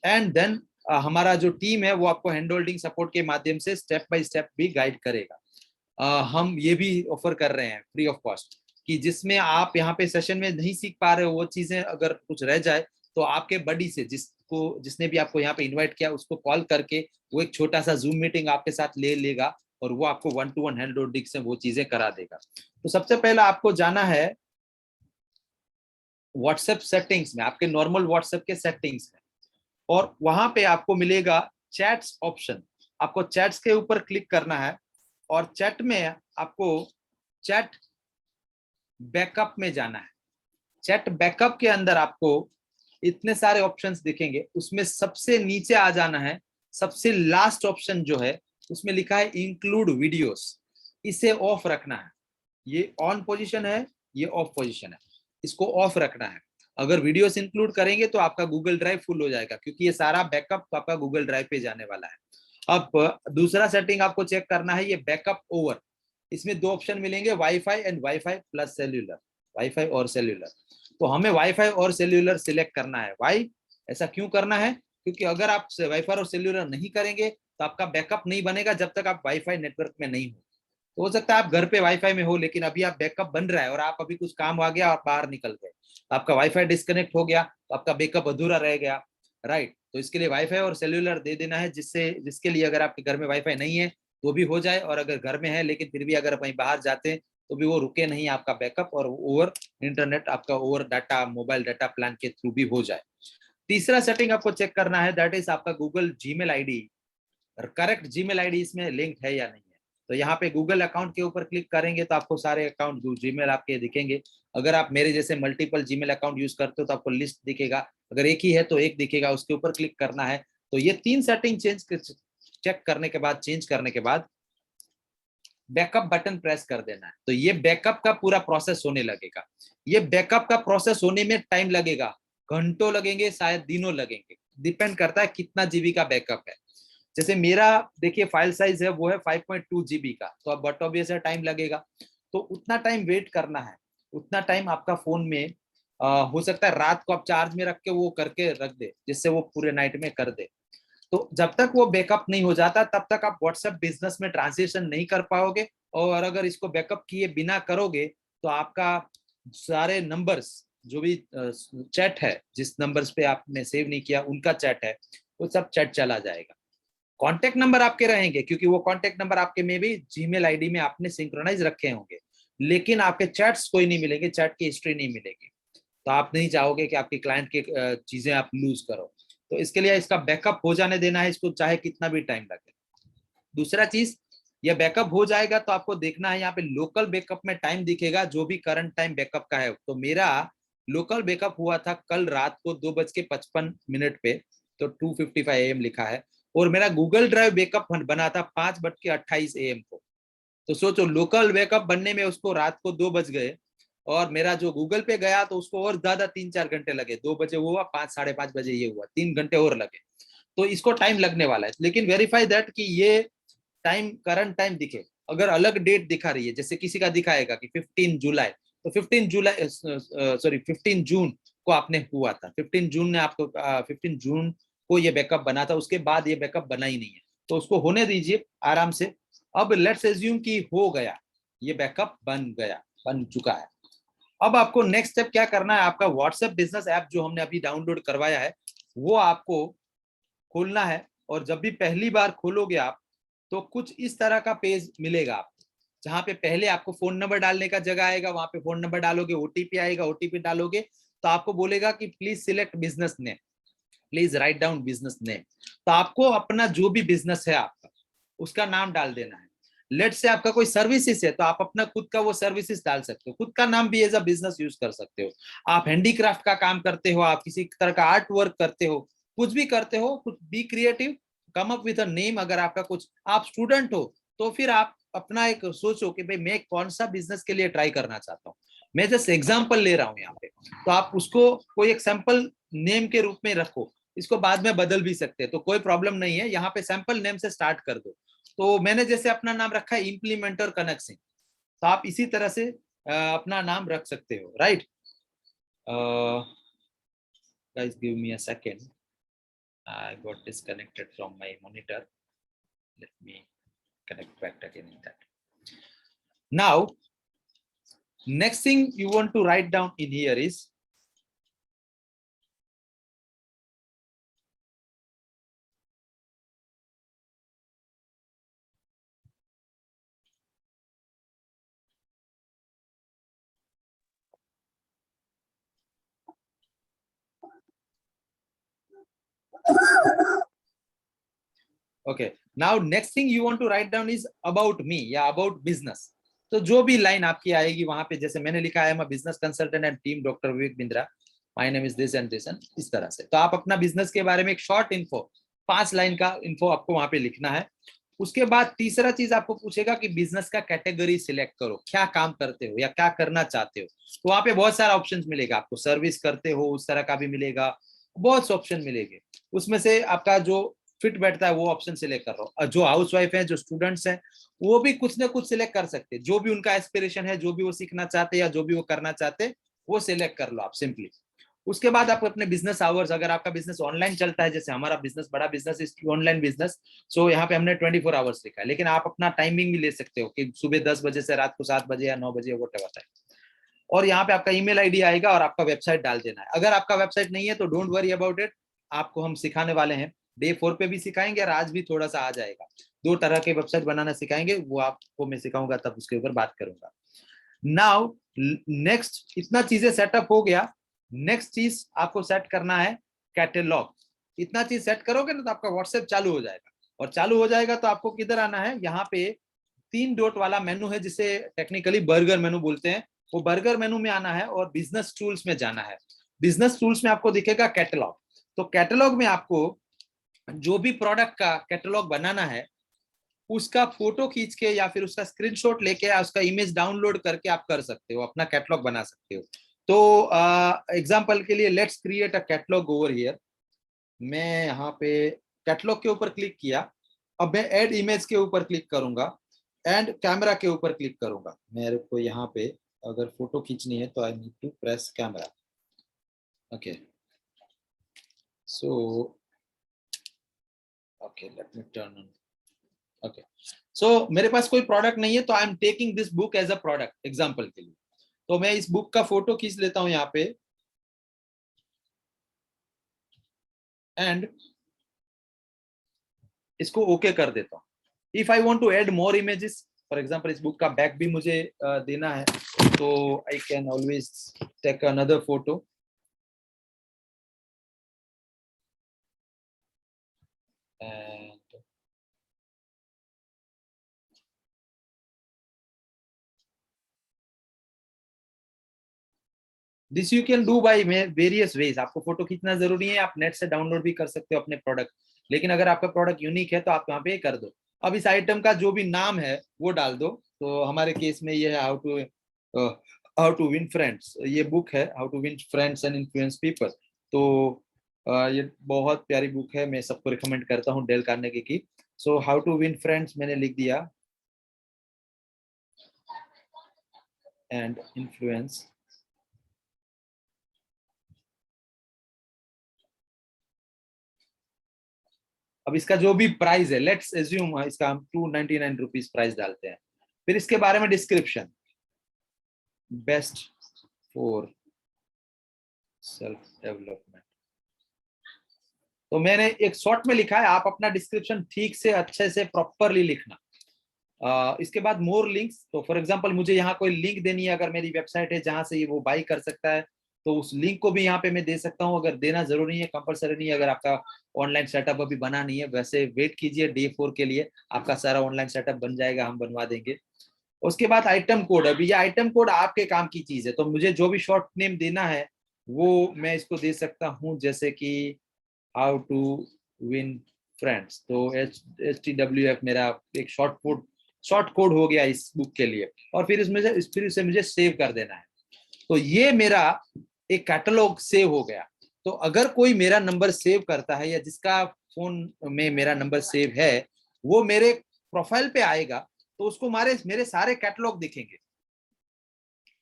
एंड देन हमारा जो टीम है वो आपको हैंड होल्डिंग सपोर्ट के माध्यम से स्टेप बाय स्टेप भी गाइड करेगा। हम ये भी ऑफर कर रहे हैं फ्री ऑफ कॉस्ट, कि जिसमें आप यहाँ पे सेशन में नहीं सीख पा रहे हो वो चीजें अगर कुछ रह जाए तो आपके बडी से, जिसने भी आपको यहाँ पे इन्वाइट किया, उसको कॉल करके वो एक छोटा सा जूम मीटिंग आपके साथ ले लेगा और वो आपको 1-to-1 हैंड होल्डिंग से वो चीजें करा देगा। तो सबसे पहला आपको जाना है व्हाट्सएप सेटिंग्स में, आपके नॉर्मल व्हाट्सएप के सेटिंग्स में, और वहां पे आपको मिलेगा चैट्स ऑप्शन। आपको चैट्स के ऊपर क्लिक करना है और चैट में आपको चैट बैकअप में जाना है। चैट बैकअप के अंदर आपको इतने सारे ऑप्शंस दिखेंगे, उसमें सबसे नीचे आ जाना है। सबसे लास्ट ऑप्शन जो है उसमें लिखा है इंक्लूड वीडियोस, इसे ऑफ रखना है। ये ऑन पोजीशन है, ये ऑफ पोजीशन है, इसको ऑफ रखना है। अगर वीडियोस इंक्लूड करेंगे तो आपका गूगल ड्राइव फुल हो जाएगा, क्योंकि ये सारा बैकअप आपका गूगल ड्राइव पे जाने वाला है। अब दूसरा सेटिंग आपको चेक करना है, ये बैकअप ओवर। इसमें दो ऑप्शन मिलेंगे, wifi and wifi plus cellular, wifi और सेल्यूलर। तो हमें वाईफाई और सेल्यूलर सिलेक्ट करना है। वाई, ऐसा क्यों करना है? क्योंकि अगर आप वाईफाई और सेल्यूलर नहीं करेंगे तो आपका बैकअप नहीं बनेगा जब तक आप वाईफाई नेटवर्क में नहीं हो। तो हो सकता है आप घर पे वाईफाई में हो, लेकिन अभी आप बैकअप बन रहा है और आप अभी कुछ काम आ गया, आप बाहर निकल गए, आपका वाईफाई डिस्कनेक्ट हो गया, तो आपका बैकअप अधूरा रह गया, राइट। तो इसके लिए वाईफाई और सेल्यूलर दे देना है, जिसके लिए अगर आपके घर में वाईफाई नहीं है तो भी हो जाए, और अगर घर में है लेकिन फिर भी अगर कहीं बाहर जाते हैं तो भी वो रुके नहीं आपका बैकअप, और ओवर इंटरनेट आपका over data, mobile data plan के थ्रू भी हो जाए। तीसरा सेटिंग आपको चेक करना है, दैट इज आपका Google Gmail ID, correct Gmail ID इसमें लिंक है या नहीं है। तो यहाँ पे गूगल अकाउंट के ऊपर क्लिक करेंगे तो आपको सारे अकाउंट जीमेल आपके दिखेंगे। अगर आप मेरे जैसे मल्टीपल जीमेल अकाउंट यूज करते हो तो आपको लिस्ट दिखेगा, अगर एक ही है तो एक दिखेगा, उसके ऊपर क्लिक करना है। तो ये तीन सेटिंग चेक करने के बाद, चेंज करने के बाद बैकअप बटन प्रेस कर देना है। तो ये बैकअप का पूरा प्रोसेस होने लगेगा। ये बैकअप का प्रोसेस होने में टाइम लगेगा, घंटों लगेंगे, शायद दिनों लगेंगे, डिपेंड करता है कितना जीबी का बैकअप है। जैसे मेरा देखिए फाइल साइज है वो है 5.2 जीबी का, तो अब बट ऑब्वियस है टाइम लगेगा। तो उतना टाइम वेट करना है, उतना टाइम आपका फोन में हो सकता है रात को आप चार्ज में रख के वो करके रख दे, जिससे वो पूरे नाइट में कर दे। तो जब तक वो बैकअप नहीं हो जाता तब तक आप व्हाट्सएप बिजनेस में ट्रांजिशन नहीं कर पाओगे। और अगर इसको बैकअप किए बिना करोगे तो आपका सारे नंबर्स, जो भी चैट है, जिस नंबर्स पे आपने सेव नहीं किया उनका चैट है, वो सब चैट चला जाएगा। कॉन्टेक्ट नंबर आपके रहेंगे क्योंकि वो कॉन्टेक्ट नंबर आपके में भी जीमेल आईडी में आपने सिंक्रोनाइज रखे होंगे, लेकिन आपके चैट्स कोई नहीं मिलेंगे, चैट की हिस्ट्री नहीं मिलेगी। तो आप नहीं चाहोगे कि आपके क्लाइंट की चीजें आप लूज करो, तो इसके लिए इसका बैकअप हो जाने देना है, इसको चाहे कितना भी टाइम लगे। दूसरा चीज, ये बैकअप हो जाएगा तो आपको देखना है यहाँ पे लोकल बैकअप में टाइम दिखेगा जो भी करंट टाइम बैकअप का है। तो मेरा लोकल बैकअप हुआ था कल रात को 2:55 पे, तो 2:55 AM लिखा है, और मेरा गूगल ड्राइव बैकअप बना था 5:28 AM को। तो सोचो लोकल बैकअप बनने में उसको रात को 2 बज गए, और मेरा जो गूगल पे गया तो उसको और ज्यादा 3-4 घंटे लगे। 2 बजे हुआ, 5 साढ़े 5 बजे ये हुआ, 3 घंटे और लगे। तो इसको टाइम लगने वाला है, लेकिन वेरीफाई दैट कि ये टाइम करंट टाइम दिखे। अगर अलग डेट दिखा रही है, जैसे किसी का दिखाएगा कि 15 जुलाई, तो 15 जून को आपने हुआ था, 15 जून ने आपको 15 जून को ये बैकअप बना था, उसके बाद ये बैकअप बना ही नहीं है, तो उसको होने दीजिए आराम से। अब लेट्स एज्यूम कि हो गया, ये बैकअप बन चुका है। अब आपको नेक्स्ट स्टेप क्या करना है, आपका व्हाट्सएप बिजनेस ऐप जो हमने अभी डाउनलोड करवाया है वो आपको खोलना है, और जब भी पहली बार खोलोगे आप तो कुछ इस तरह का पेज मिलेगा आपको, जहां पे पहले आपको फोन नंबर डालने का जगह आएगा, वहां पे फोन नंबर डालोगे, ओटीपी आएगा, ओटीपी डालोगे तो आपको बोलेगा कि please select business name, please write down business name. तो आपको अपना जो भी बिजनेस है आपका उसका नाम डाल देना है। लेट से आपका कोई सर्विसेज है तो आप अपना खुद का वो सर्विसेज डाल सकते हो, खुद का नाम भी एज अ बिजनेस यूज कर सकते हो। आप हैंडीक्राफ्ट का काम करते हो, आप किसी तरह का आर्ट वर्क करते हो, कुछ भी करते हो, कुछ be creative, come up with a name. अगर आपका कुछ, आप स्टूडेंट हो तो फिर आप अपना एक सोचो कि भाई मैं कौन सा बिजनेस के लिए ट्राई करना चाहता हूँ, मैं जस्ट एग्जांपल ले रहा हूँ यहाँ पे, तो आप उसको कोई एक सैंपल नेम के रूप में रखो, इसको बाद में बदल भी सकते हैं तो कोई प्रॉब्लम नहीं है, यहाँ पे सैंपल नेम से स्टार्ट कर दो। तो मैंने जैसे अपना नाम रखा है इम्प्लीमेंटर कनक सिंह, तो आप इसी तरह से अपना नाम रख सकते हो, right. guys give me a second, I got disconnected from my monitor, let me connect back again in that. Now next thing you want to write down in here is okay, now next thing you want to write down is about me या about business। तो जो भी line आपकी आएगी वहां पे, जैसे मैंने लिखा है मैं business consultant and team doctor Vivek Bindra, my name is this and this and, इस तरह से। तो आप अपना बिजनेस के बारे में एक शॉर्ट इन्फो, 5 लाइन का इन्फो आपको वहां पे लिखना है। उसके बाद तीसरा चीज आपको पूछेगा कि बिजनेस का कैटेगरी सिलेक्ट करो, क्या काम करते हो या क्या करना चाहते हो। तो वहां पे बहुत सारा ऑप्शन मिलेगा आपको, सर्विस करते हो उस तरह का भी मिलेगा, बहुत से ऑप्शन मिलेंगे, उसमें से आपका जो फिट बैठता है वो ऑप्शन सिलेक्ट कर रहा हूँ। जो हाउस वाइफ है, जो स्टूडेंट्स हैं, वो भी कुछ ना कुछ सिलेक्ट कर सकते हैं, जो भी उनका एस्पिरेशन है, जो भी वो सीखना चाहते हैं या जो भी वो करना चाहते हैं वो सिलेक्ट कर लो आप सिंपली। उसके बाद आप अपने बिजनेस आवर्स, अगर आपका बिजनेस ऑनलाइन चलता है, जैसे हमारा बिजनेस बड़ा बिजनेस है ऑनलाइन बिजनेस, सो यहाँ पे हमने 24 आवर्स लिखा है, लेकिन आप अपना टाइमिंग भी ले सकते हो कि सुबह 10 बजे से रात को 7 बजे या 9 बजे वो है। और यहाँ पे आपका ईमेल आईडी आएगा और आपका वेबसाइट डाल देना है। अगर आपका वेबसाइट नहीं है तो डोंट वरी अबाउट इट, आपको हम सिखाने वाले हैं, डे 4 पे भी सिखाएंगे और आज भी थोड़ा सा आ जाएगा। 2 तरह के वेबसाइट बनाना सिखाएंगे, वो आपको मैं सिखाऊंगा तब उसके ऊपर बात करूंगा। नाउ नेक्स्ट, इतना चीजें सेटअप हो गया, नेक्स्ट चीज आपको सेट करना है कैटलॉग। इतना चीज सेट करोगे ना तो आपका व्हाट्सएप चालू हो जाएगा, और चालू हो जाएगा तो आपको किधर आना है, यहाँ पे 3 डॉट वाला मेनू है जिसे टेक्निकली बर्गर मेनू बोलते हैं, वो बर्गर मेनू में आना है और बिजनेस टूल्स में जाना है। बिजनेस टूल्स में आपको दिखेगा कैटलॉग, तो कैटलॉग में आपको जो भी प्रोडक्ट का कैटलॉग बनाना है उसका फोटो खींच के या फिर उसका स्क्रीनशॉट लेके या उसका इमेज डाउनलोड करके आप कर सकते हो, अपना कैटलॉग बना सकते हो। तो एग्जांपल के लिए let's create a catalogue over here. मैं यहाँ पे कैटलॉग के ऊपर क्लिक किया, अब मैं ऐड इमेज के ऊपर क्लिक करूंगा एंड कैमरा के ऊपर क्लिक करूंगा। मेरे को यहाँ पे अगर फोटो खींचनी है तो I need to press camera, okay. So okay, let me turn on, okay. So मेरे पास कोई प्रोडक्ट नहीं है तो I am taking this book as a product example के लिए। तो मैं इस बुक का फोटो खींच लेता हूं यहाँ पे एंड इसको ओके कर देता हूँ. If I want to add more images, for example इस बुक का बैक भी मुझे देना है, तो I can always take another photo. And this you can do by various ways. आपको फोटो खींचना जरूरी है, आप नेट से डाउनलोड भी कर सकते हो अपने प्रोडक्ट, लेकिन अगर आपका प्रोडक्ट यूनिक है तो आप वहाँ पे कर दो. अब इस आइटम का जो भी नाम है वो डाल दो. तो हमारे केस में ये है हाउ टू विन फ्रेंड्स. ये बुक है how to win friends and influence people. तो ये बहुत प्यारी बुक है, मैं सबको रिकमेंड करता हूँ, डेल कार्नेगी की. So how to win friends मैंने लिख दिया, एंड इन्फ्लुएंस. अब इसका जो भी प्राइस है, लेट्स एज्यूम इसका हम 299 रुपीज प्राइस डालते हैं. फिर इसके बारे में description, best for self development. तो मैंने एक शॉर्ट में लिखा है, आप अपना डिस्क्रिप्शन ठीक से अच्छे से प्रॉपरली लिखना. इसके बाद मोर लिंक्स. तो फॉर एग्जांपल मुझे यहाँ कोई लिंक देनी है, अगर मेरी वेबसाइट है जहां से ये वो बाई कर सकता है, तो उस लिंक को भी यहाँ पे मैं दे सकता हूँ. अगर देना जरूरी नहीं है, कंपलसरी नहीं है. अगर आपका ऑनलाइन सेटअप अभी बना नहीं है, वैसे वेट कीजिए डे 4 के लिए, आपका सारा ऑनलाइन सेटअप बन जाएगा, हम बनवा देंगे. उसके बाद आइटम कोड. अभी ये आइटम कोड आपके काम की चीज है, तो मुझे जो भी शॉर्ट नेम देना है वो मैं इसको दे सकता हूँ, जैसे कि हाउ टू विन फ्रेंड्स. तो HTWF मेरा एक शॉर्ट कोड हो गया इस बुक के लिए. और फिर इसे मुझे सेव कर देना है. तो ये मेरा एक कैटलॉग सेव हो गया. तो अगर कोई मेरा नंबर सेव करता है, या जिसका फोन में मेरा नंबर सेव है, वो मेरे प्रोफाइल पे आएगा, तो उसको मेरे सारे कैटलॉग दिखेंगे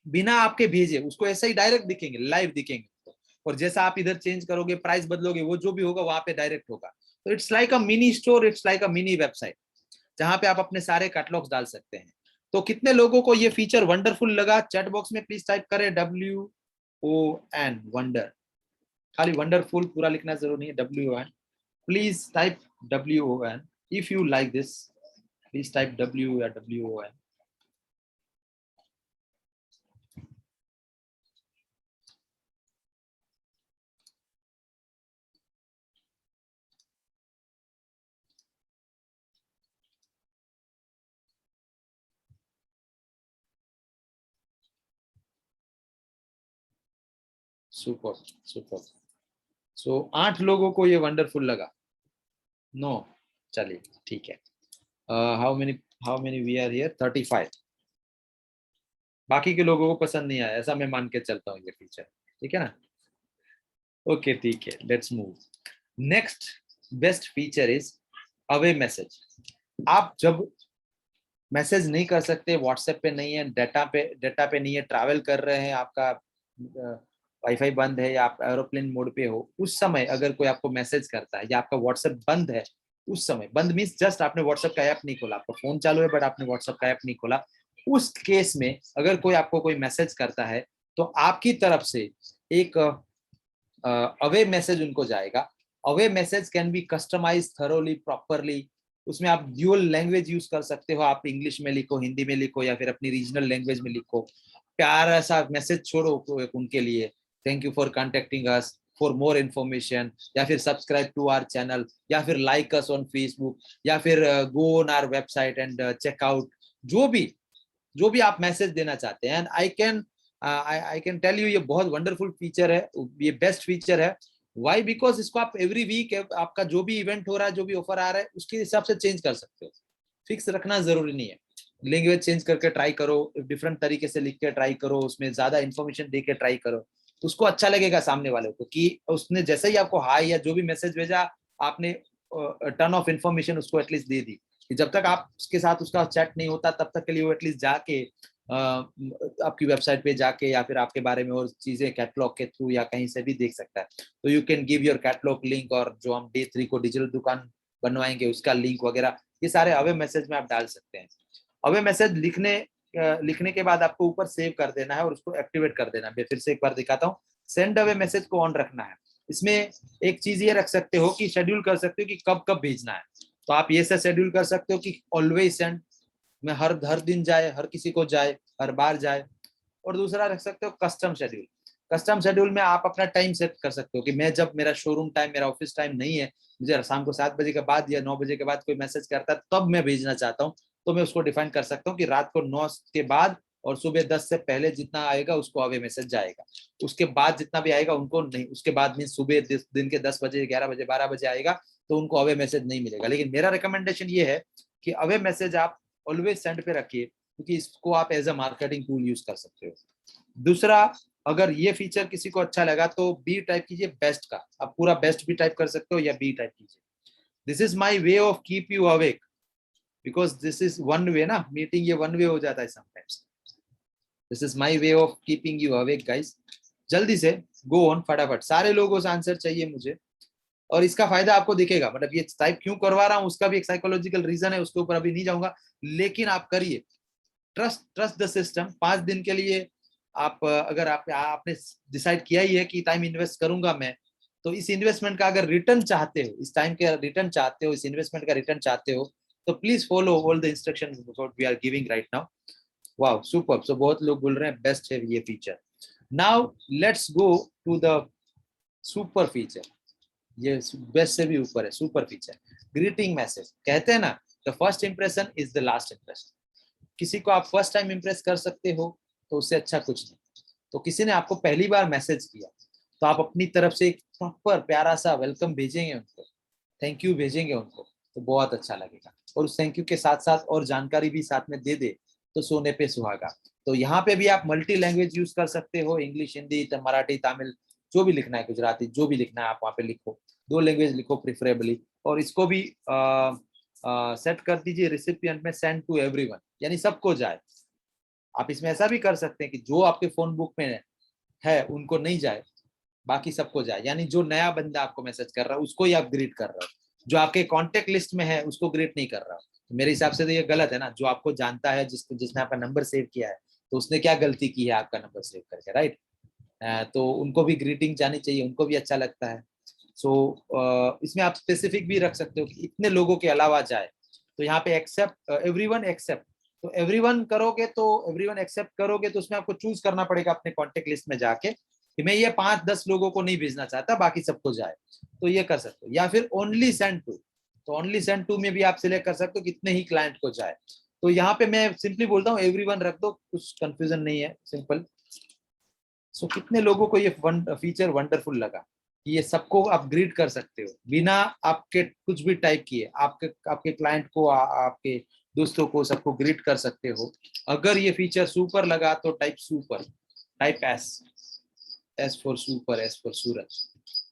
बिना आपके भेजे. उसको ऐसे ही डायरेक्ट दिखेंगे, लाइव दिखेंगे. और जैसा आप इधर चेंज करोगे, प्राइस बदलोगे, वो जो भी होगा वहां पे डायरेक्ट होगा. तो it's like a mini store, it's like a mini website, जहां पे आप अपने सारे कैटलॉग्स डाल सकते हैं. तो कितने लोगों को ये फीचर वंडरफुल लगा, चैट बॉक्स में प्लीज टाइप करें WON वंडर. खाली वंडरफुल पूरा लिखना जरूरी नहीं है, WON. Please type WON if you like this. Please type W या WON. Super super. सो 8 लोगों को ये वंडरफुल लगा. नो, चलिए ठीक है. How many we are here? 35. बाकी के लोगों को पसंद नहीं आया, ऐसा मैं मान के चलता हूँ ये फीचर. ठीक है ना? ओके ठीक है, let's move. Next best feature is away message. आप जब मैसेज नहीं कर सकते, व्हाट्सएप पे नहीं है, डेटा पे नहीं है, ट्रैवल कर रहे हैं, आपका वाईफाई बंद है, या आप एरोप्लेन मोड पे हो, उस समय अगर कोई आपको मैसेज करता है, या आपका व्हाट्सएप बंद है, उस समय बंद मीन्स जस्ट आपने व्हाट्सएप का ऐप नहीं खोला, आपका फोन चालू है बट आपने व्हाट्सएप का ऐप नहीं खोला, उस केस में अगर कोई आपको कोई मैसेज करता है, तो आपकी तरफ से एक अवे मैसेज उनको जाएगा. Away message can be customize thoroughly properly. उसमें आप ड्यूअल लैंग्वेज यूज कर सकते हो, आप इंग्लिश में लिखो, हिंदी में लिखो, या फिर अपनी रीजनल लैंग्वेज में लिखो. प्यारा सा मैसेज छोड़ो उनके लिए, thank you for contacting us for more information, या फिर सब्सक्राइब टू आवर चैनल, या फिर लाइक अस ऑन फेसबुक, या फिर go on our website and check out. जो भी आप मैसेज देना चाहते हैं. And I can tell you, ये बहुत वंडरफुल फीचर है, ये बेस्ट फीचर है. वाई? बिकॉज इसको आप एवरी वीक आपका जो भी इवेंट हो रहा है, जो भी ऑफर आ रहा है, उसके हिसाब से चेंज कर सकते हो. फिक्स रखना जरूरी नहीं है. लैंग्वेज चेंज करके ट्राई करो, डिफरेंट तरीके से लिख के ट्राई करो, उसमें ज्यादा इन्फॉर्मेशन दे के ट्राई करो. उसको अच्छा लगेगा सामने वाले को कि उसने जैसे ही आपको हाई या जो भी मैसेज भेजा, आपने टन ऑफ इन्फॉर्मेशन उसको एटलीस्ट दे दी, कि जब तक आप उसके साथ उसका चैट नहीं होता, तब तक के लिए वो एटलीस्ट जाके आपकी वेबसाइट पे जाके, या फिर आपके बारे में और चीजें कैटलॉग के थ्रू या कहीं से भी देख सकता है. तो you can give your catalogue link, और जो हम डे 3 को डिजिटल दुकान बनवाएंगे उसका लिंक वगैरह, ये सारे अवे मैसेज में आप डाल सकते हैं. अवे मैसेज लिखने के बाद आपको ऊपर सेव कर देना है और उसको एक्टिवेट कर देना है. मैं फिर से एक बार दिखाता हूँ. सेंड अवे मैसेज को ऑन रखना है. इसमें एक चीज ये रख सकते हो कि शेड्यूल कर सकते हो कि कब कब भेजना है. तो आप ये से शेड्यूल कर सकते हो कि ऑलवेज सेंड में हर हर दिन जाए, हर किसी को जाए, हर बार जाए। और दूसरा रख सकते हो कस्टम शेड्यूल। कस्टम शेड्यूल में आप अपना टाइम सेट कर सकते हो कि मैं जब मेरा शोरूम टाइम, मेरा ऑफिस टाइम नहीं है, मुझे शाम को 7 बजे के बाद या 9 बजे के बाद कोई मैसेज करता है तब मैं भेजना चाहता हूँ, तो मैं उसको डिफाइन कर सकता हूँ कि रात को 9 के बाद और सुबह 10 से पहले जितना आएगा उसको अवे मैसेज जाएगा, उसके बाद जितना भी आएगा उनको नहीं। उसके बाद मीन सुबह दिन के 10 बजे, 11 बजे, 12 बजे आएगा तो उनको अवे मैसेज नहीं मिलेगा। लेकिन मेरा रिकमेंडेशन ये है कि अवे मैसेज आप ऑलवेज सेंड पे रखिए, क्योंकि इसको आप as a marketing tool use कर सकते हो। दूसरा, अगर ये फीचर किसी को अच्छा लगा तो बी टाइप कीजिए बेस्ट का। आप पूरा बेस्ट भी टाइप कर सकते हो या बी टाइप कीजिए। This is my way of keep you awake, because this is one way ना, मीटिंग ये वन वे हो जाता है sometimes. This is my way of keeping you awake guys. जल्दी से गो ऑन, फटाफट, सारे लोगों से आंसर चाहिए मुझे। और इसका फायदा आपको दिखेगा, मतलब ये टाइप क्यों करवा रहा हूँ उसका भी एक साइकोलॉजिकल रीजन है, उसके ऊपर अभी नहीं जाऊंगा, लेकिन आप करिए। Trust the system. 5 दिन के लिए आप अगर आपने डिसाइड किया ही है कि टाइम इन्वेस्ट करूंगा मैं, तो इस इन्वेस्टमेंट का अगर रिटर्न चाहते हो, इस टाइम का रिटर्न चाहते हो, इस इन्वेस्टमेंट का रिटर्न चाहते हो, तो please follow all the instructions what we are giving right now. Wow super. So बहुत लोग बोल रहे हैं बेस्ट है ये feature. Now let's go to the super feature. ये बेस्ट से भी ऊपर है, सुपर फीचर, ग्रीटिंग मैसेज। कहते हैं ना, the first impression is the last impression. किसी को आप फर्स्ट टाइम इंप्रेस कर सकते हो तो उससे अच्छा कुछ नहीं। तो किसी ने आपको पहली बार मैसेज किया तो आप अपनी तरफ से एक प्रॉपर प्यारा सा वेलकम भेजेंगे उनको, थैंक यू भेजेंगे उनको, तो बहुत अच्छा लगेगा। और उस थैंक यू के साथ साथ और जानकारी भी साथ में दे दे तो सोने पे सुहागा। तो यहाँ पे भी आप मल्टी लैंग्वेज यूज कर सकते हो, इंग्लिश, हिंदी, मराठी, तमिल, जो भी लिखना है, गुजराती, जो भी लिखना है आप वहाँ पे लिखो। 2 लैंग्वेज लिखो प्रिफरेबली। और इसको भी सेट कर दीजिए रिसिपिएंट में सेंड टू एवरीवन, यानी सबको जाए। आप इसमें ऐसा भी कर सकते हैं कि जो आपके फोन बुक में है उनको नहीं जाए, बाकी सबको जाए। यानी जो नया बंदा आपको मैसेज कर रहा है उसको ही आप ग्रीट कर रहे हो, जो आपके कॉन्टेक्ट लिस्ट में है उसको ग्रीट नहीं कर रहा हो। तो मेरे हिसाब से तो ये गलत है ना। जो आपको जानता है, जिसने आपका नंबर सेव किया है, तो उसने क्या गलती की है आपका नंबर सेव करके, राइट? तो उनको भी ग्रीटिंग जानी चाहिए, उनको भी अच्छा लगता है। सो इसमें आप स्पेसिफिक भी रख सकते हो कि इतने लोगों के अलावा जाए। तो यहाँ पे एक्सेप्ट एवरीवन एक्सेप्ट, तो एवरीवन करोगे तो एवरीवन एक्सेप्ट करोगे तो उसमें आपको चूज करना पड़ेगा अपने कॉन्टेक्ट लिस्ट में जाके कि मैं ये 5-10 लोगों को नहीं भेजना चाहता, बाकी सबको जाए। तो ये कर सकते हो। या फिर ओनली सेंड टू, तो ओनली सेंड टू में भी आप सिलेक्ट कर सकते हो कितने ही क्लाइंट को जाए। तो यहाँ पे मैं सिंपली बोलता हूँ एवरीवन रख दो, कुछ कंफ्यूजन नहीं है, सिंपल। सो कितने लोगों को ये फीचर वंडरफुल लगा कि ये सबको आप ग्रीट कर सकते हो बिना आपके कुछ भी टाइप किए। आपके क्लाइंट को, आपके दोस्तों को, सबको ग्रीट कर सकते हो। अगर ये फीचर सुपर लगा तो type super, type S for super, S for Suraj.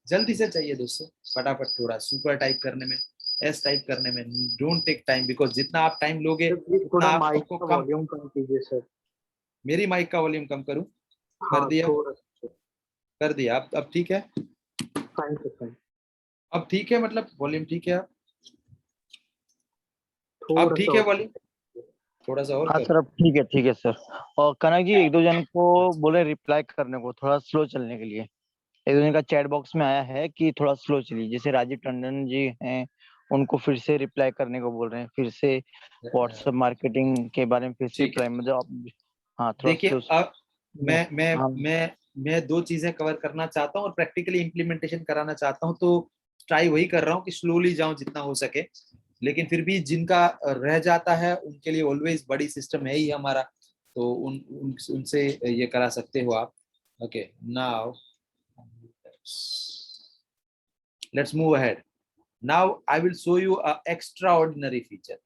जल्दी से चाहिए दोस्तों, फटाफट, थोड़ा सुपर टाइप करने में, एस टाइप करने में डोंट टेक टाइम, बिकॉज जितना आप टाइम लोगे तो प्लीज उतना थोड़ा माइक आपको का कम। वॉल्यूम कम कीजिए सर। मेरी माइक का वॉल्यूम कम करूं? कर हाँ दिया, थोड़ा सा। कर दिया। अब ठीक है? Fine sir, fine. अब ठीक है, मतलब वॉल्यूम ठीक है? अब थोड़ा सा ठीक है और। वॉल्यूम? थोड़ा सा और हाँ करूं? सर, अब ठीक है सर। और कनक जी, एक दो जन को बोले रिप्लाई करने को थोड़ा स्लो चलने के लिए। एक दो जन का चैट बॉक्स में आया है कि थोड़ा स्लो चलिए, जैसे राजीव टंडन जी हैं, उनको फिर से रिप्लाई करने को बोल रहे हैं, फिर से व्हाट्सएप मार्केटिंग के बारे में फिर से ठीक है। रिप्लाई, मतलब हाँ थोड़ा देखिए स्लो। अब मैं मैं हाँ मैं मैं 2 चीजें कवर करना चाहता हूँ और प्रैक्टिकली इंप्लीमेंटेशन कराना चाहता हूँ। तो ट्राई वही कर रहा हूँ कि स्लोली जाऊं जितना हो सके। लेकिन फिर भी जिनका रह जाता है उनके लिए ऑलवेज बड़ी सिस्टम है ही हमारा, तो उनसे ये करा सकते हो आप। Okay, now let's move ahead. Now I will show you a extraordinary feature.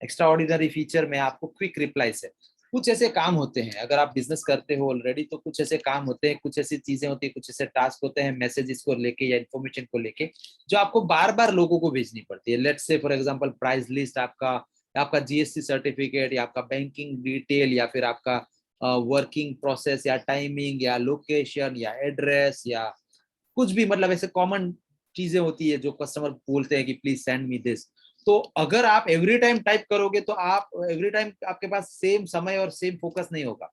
Extraordinary feature में आपको क्विक रिप्लाई से कुछ ऐसे काम होते हैं, अगर आप बिजनेस करते हो ऑलरेडी तो कुछ ऐसे काम होते हैं, कुछ ऐसी चीजें होती है, कुछ ऐसे टास्क होते हैं मैसेजेस को लेके या इन्फॉर्मेशन को लेके, जो आपको बार बार लोगों को भेजनी पड़ती है। Let's say for example price list, आपका जीएसटी सर्टिफिकेट, या आपका बैंकिंग डिटेल, या फिर आपका वर्किंग प्रोसेस, या टाइमिंग, या लोकेशन, या एड्रेस, या कुछ भी, मतलब ऐसे कॉमन चीजें होती है जो कस्टमर बोलते हैं कि प्लीज सेंड मी दिस। तो अगर आप एवरी टाइम टाइप करोगे तो आप एवरी टाइम आपके पास सेम समय और सेम फोकस नहीं होगा।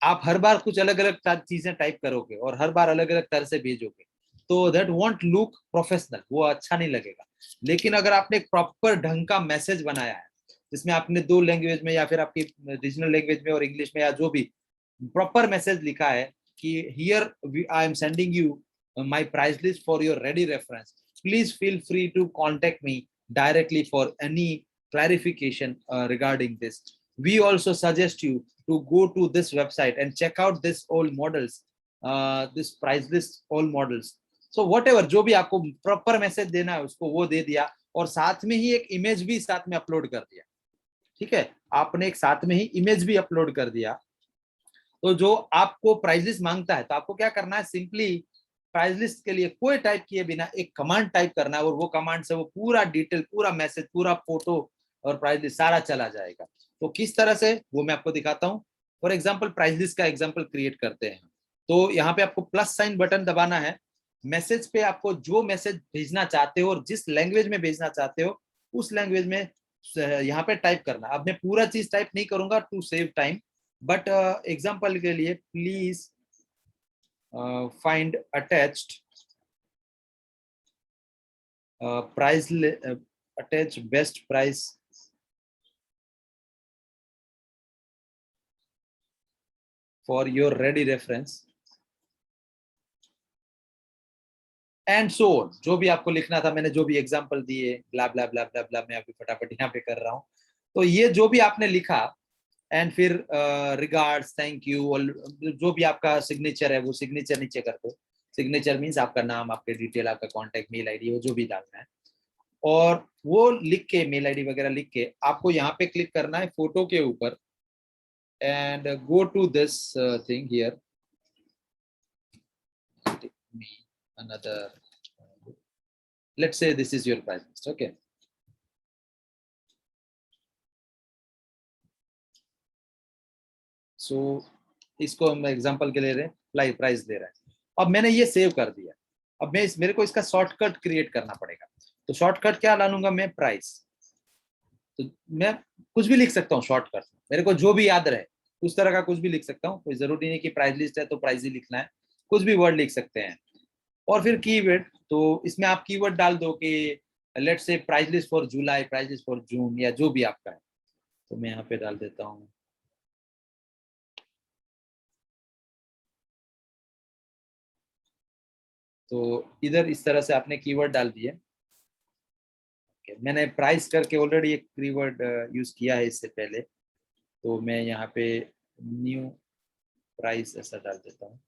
आप हर बार कुछ अलग अलग चीजें टाइप करोगे और हर बार अलग अलग तरह से भेजोगे, तो दैट वॉन्ट लुक प्रोफेशनल, वो अच्छा नहीं लगेगा। लेकिन अगर आपने एक प्रॉपर ढंग का मैसेज बनाया है जिसमें आपने 2 लैंग्वेज में या फिर आपकी रीजनल लैंग्वेज में और इंग्लिश में या जो भी प्रॉपर मैसेज लिखा है कि here I am sending you my price list for your ready reference, please feel free to contact me directly for any clarification regarding this. We also suggest you to go to this website and check out this all models, this price list all models. So whatever जो भी आपको proper message देना है उसको वो दे दिया और साथ में ही एक इमेज भी साथ में अपलोड कर दिया। ठीक है, आपने एक साथ में ही इमेज भी अपलोड कर दिया। तो जो आपको प्राइस लिस्ट मांगता है तो आपको क्या करना है, सिंपली प्राइस लिस्ट के लिए कोई टाइप किए बिना एक कमांड टाइप करना है और वो कमांड से वो पूरा डिटेल, पूरा मैसेज, पूरा फोटो और प्राइस लिस्ट सारा चला जाएगा। तो किस तरह से वो मैं आपको दिखाता हूँ। फॉर एग्जांपल प्राइस लिस्ट का एग्जांपल क्रिएट करते हैं। तो यहाँ पे आपको प्लस साइन बटन दबाना है। मैसेज पे आपको जो मैसेज भेजना चाहते हो और जिस लैंग्वेज में भेजना चाहते हो उस लैंग्वेज में यहाँ पे टाइप करना। अब मैं पूरा चीज टाइप नहीं करूंगा to save time, but example के लिए please find attached attach best price for your ready reference and so on। जो भी आपको लिखना था, मैंने जो भी एग्जांपल दिए, ब्ला ब्ला ब्ला ब्ला ब्ला, मैं अभी फटाफट यहाँ पे कर रहा हूँ। तो ये जो भी आपने लिखा एंड फिर रिगार्ड्स, थैंक यू, और जो भी आपका सिग्नेचर है वो सिग्नेचर नीचे कर दो। सिग्नेचर मीन्स आपका नाम, आपके डिटेल, आपका कॉन्टेक्ट, मेल आईडी, वो जो भी डालना है। और वो लिख के, मेल आईडी वगैरह लिख के आपको यहाँ पे क्लिक करना है फोटो के ऊपर and go to this thing here, another, let's say this is your price list, okay। So इसको हम एग्जांपल के ले रहे हैं, प्राइस दे रहा है। अब मैंने ये सेव कर दिया। अब मैं मेरे को इसका शॉर्टकट क्रिएट करना पड़ेगा। तो शॉर्टकट क्या डालूंगा मैं, प्राइस। तो मैं कुछ भी लिख सकता हूँ शॉर्टकट, मेरे को जो भी याद रहे उस तरह का कुछ भी लिख सकता हूँ। कोई जरूरी नहीं कि प्राइस लिस्ट है तो प्राइस ही लिखना है, कुछ भी वर्ड लिख सकते हैं। और फिर कीवर्ड, तो इसमें आप कीवर्ड डाल दो कि let's say price list for July, price list for जून, या जो भी आपका है। तो मैं यहाँ पे डाल देता हूँ तो इधर इस तरह से आपने कीवर्ड डाल दिए। मैंने प्राइस करके ऑलरेडी एक कीवर्ड यूज किया है इससे पहले, तो मैं यहाँ पे न्यू प्राइस ऐसा डाल देता हूँ,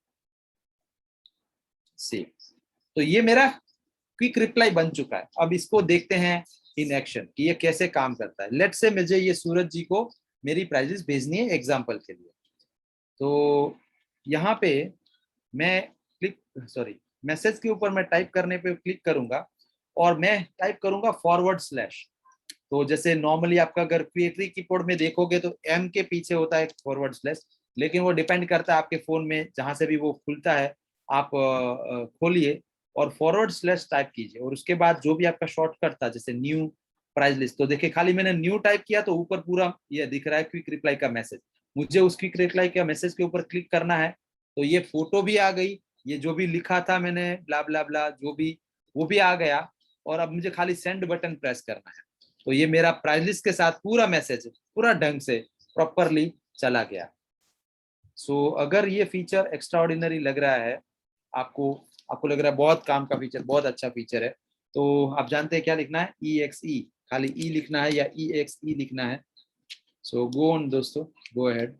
सेव। तो ये मेरा क्विक रिप्लाई बन चुका है। अब इसको देखते हैं इन एक्शन कि ये कैसे काम करता है। लेट्स से मुझे ये सूरज जी को मेरी प्राइजेस भेजनी है एग्जांपल के लिए। तो यहाँ पे मैं मैसेज के ऊपर मैं टाइप करने पे क्लिक करूंगा और मैं टाइप करूंगा फॉरवर्ड स्लैश। तो जैसे नॉर्मली आपका अगर क्रिएटरी कीबोर्ड में देखोगे तो एम के पीछे होता है फॉरवर्ड स्लैश, लेकिन वो डिपेंड करता है आपके फोन में जहां से भी वो खुलता है। आप खोलिए और फॉरवर्ड स्लैश टाइप कीजिए और उसके बाद जो भी आपका शॉर्टकट था जैसे न्यू प्राइस लिस्ट, तो देखिए खाली मैंने न्यू टाइप किया तो ऊपर पूरा ये दिख रहा है क्विक रिप्लाई का मैसेज। मुझे उस क्विक रिप्लाई का मैसेज के ऊपर क्लिक करना है तो ये फोटो भी आ गई, ये जो भी लिखा था मैंने ब्ला ब्ला ब्ला जो भी, वो भी आ गया। और अब मुझे खाली सेंड बटन प्रेस करना है। तो ये मेरा प्राइस लिस्ट के साथ पूरा मैसेज पूरा ढंग से प्रॉपरली चला गया। सो अगर ये फीचर एक्स्ट्राऑर्डिनरी लग रहा है आपको, आपको लग रहा है बहुत काम का फीचर, बहुत अच्छा फीचर है, तो आप जानते हैं क्या लिखना है, EXE, खाली ई लिखना है या EXE लिखना है। सो गो ऑन दोस्तों, गो अहेड।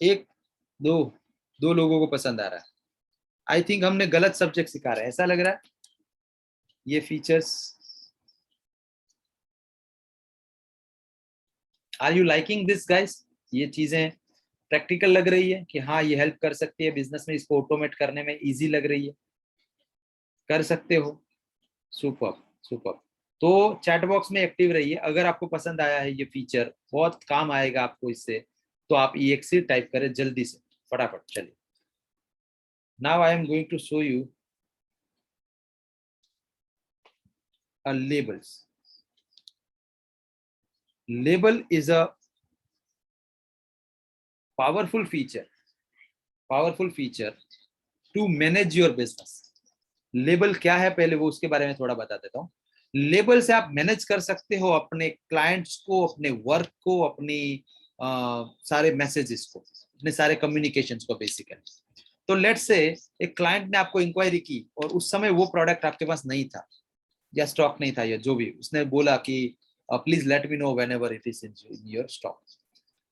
एक दो लोगों को पसंद आ रहा है। आई थिंक हमने गलत सब्जेक्ट सिखा रहे हैं, ऐसा लग रहा है। ये features, are you liking this guys? ये चीजें प्रैक्टिकल लग रही है कि हाँ ये हेल्प कर सकती है बिजनेस में, इसको ऑटोमेट करने में इजी लग रही है, कर सकते हो। Super super. तो चैट बॉक्स में एक्टिव रहिए। अगर आपको पसंद आया है ये फीचर, बहुत काम आएगा आपको इससे, तो आप EXE टाइप करें जल्दी से, फटाफट। चलिए, now I am going to show you labels. Label is a powerful feature to manage your business. Label क्या है पहले वो उसके बारे में थोड़ा बता देता हूँ। लेबल से आप मैनेज कर सकते हो अपने क्लाइंट्स को, अपने वर्क को, अपनी सारे मैसेजेस को, अपने सारे कम्युनिकेशंस को बेसिकली। तो लेट्स से एक क्लाइंट ने आपको इंक्वायरी की और उस समय वो प्रोडक्ट आपके पास नहीं था या स्टॉक नहीं था या जो भी, उसने बोला कि please let me know whenever it is in your stock.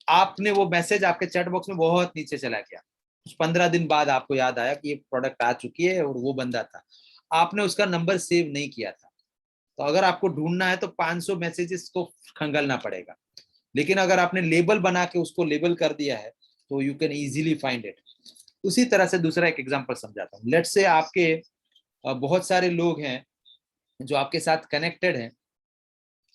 आपने वो मैसेज आपके चैट बॉक्स में बहुत नीचे चला गया, कुछ 15 दिन बाद आपको याद आया कि ये प्रोडक्ट आ चुकी है और वो बंदा था, आपने उसका नंबर सेव नहीं किया था। तो अगर आपको ढूंढना है तो 500 मैसेजेस को खंगालना पड़ेगा। लेकिन अगर आपने लेबल बना के उसको लेबल कर दिया है तो you can easily find it. उसी तरह से दूसरा एक एग्जांपल समझाता हूँ। लेट्स से आपके बहुत सारे लोग हैं जो आपके साथ कनेक्टेड हैं।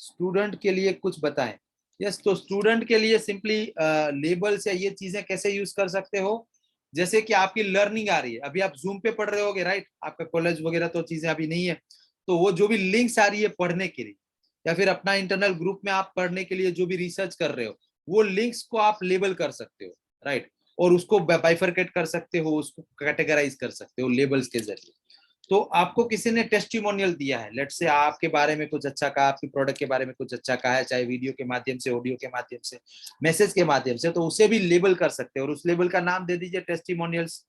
स्टूडेंट के लिए कुछ बताएं। यस, तो स्टूडेंट के लिए सिंपली लेबल्स या ये चीजें कैसे यूज कर सकते हो, जैसे कि आपकी लर्निंग आ रही है, अभी आप जूम पे पढ़ रहे होगे, राइट, आपका कॉलेज वगैरह तो चीजें अभी नहीं है, तो वो जो भी लिंक्स आ रही है पढ़ने के लिए या फिर अपना इंटरनल ग्रुप में आप पढ़ने के लिए जो भी रिसर्च कर रहे हो, वो लिंक्स को आप लेबल कर सकते हो, राइट, और उसको बाइफरकेट कर सकते हो, उसको कैटेगराइज कर सकते हो लेबल्स के जरिए। तो आपको किसी ने टेस्टिमोनियल दिया है, लेट्स से आपके बारे में कुछ अच्छा कहा, आपके प्रोडक्ट के बारे में कुछ अच्छा कहा है, चाहे वीडियो के माध्यम से, ऑडियो के माध्यम से, मैसेज के माध्यम से, तो उसे भी लेबल कर सकते हो और उस लेबल का नाम दे दीजिए टेस्टिमोनियल्स।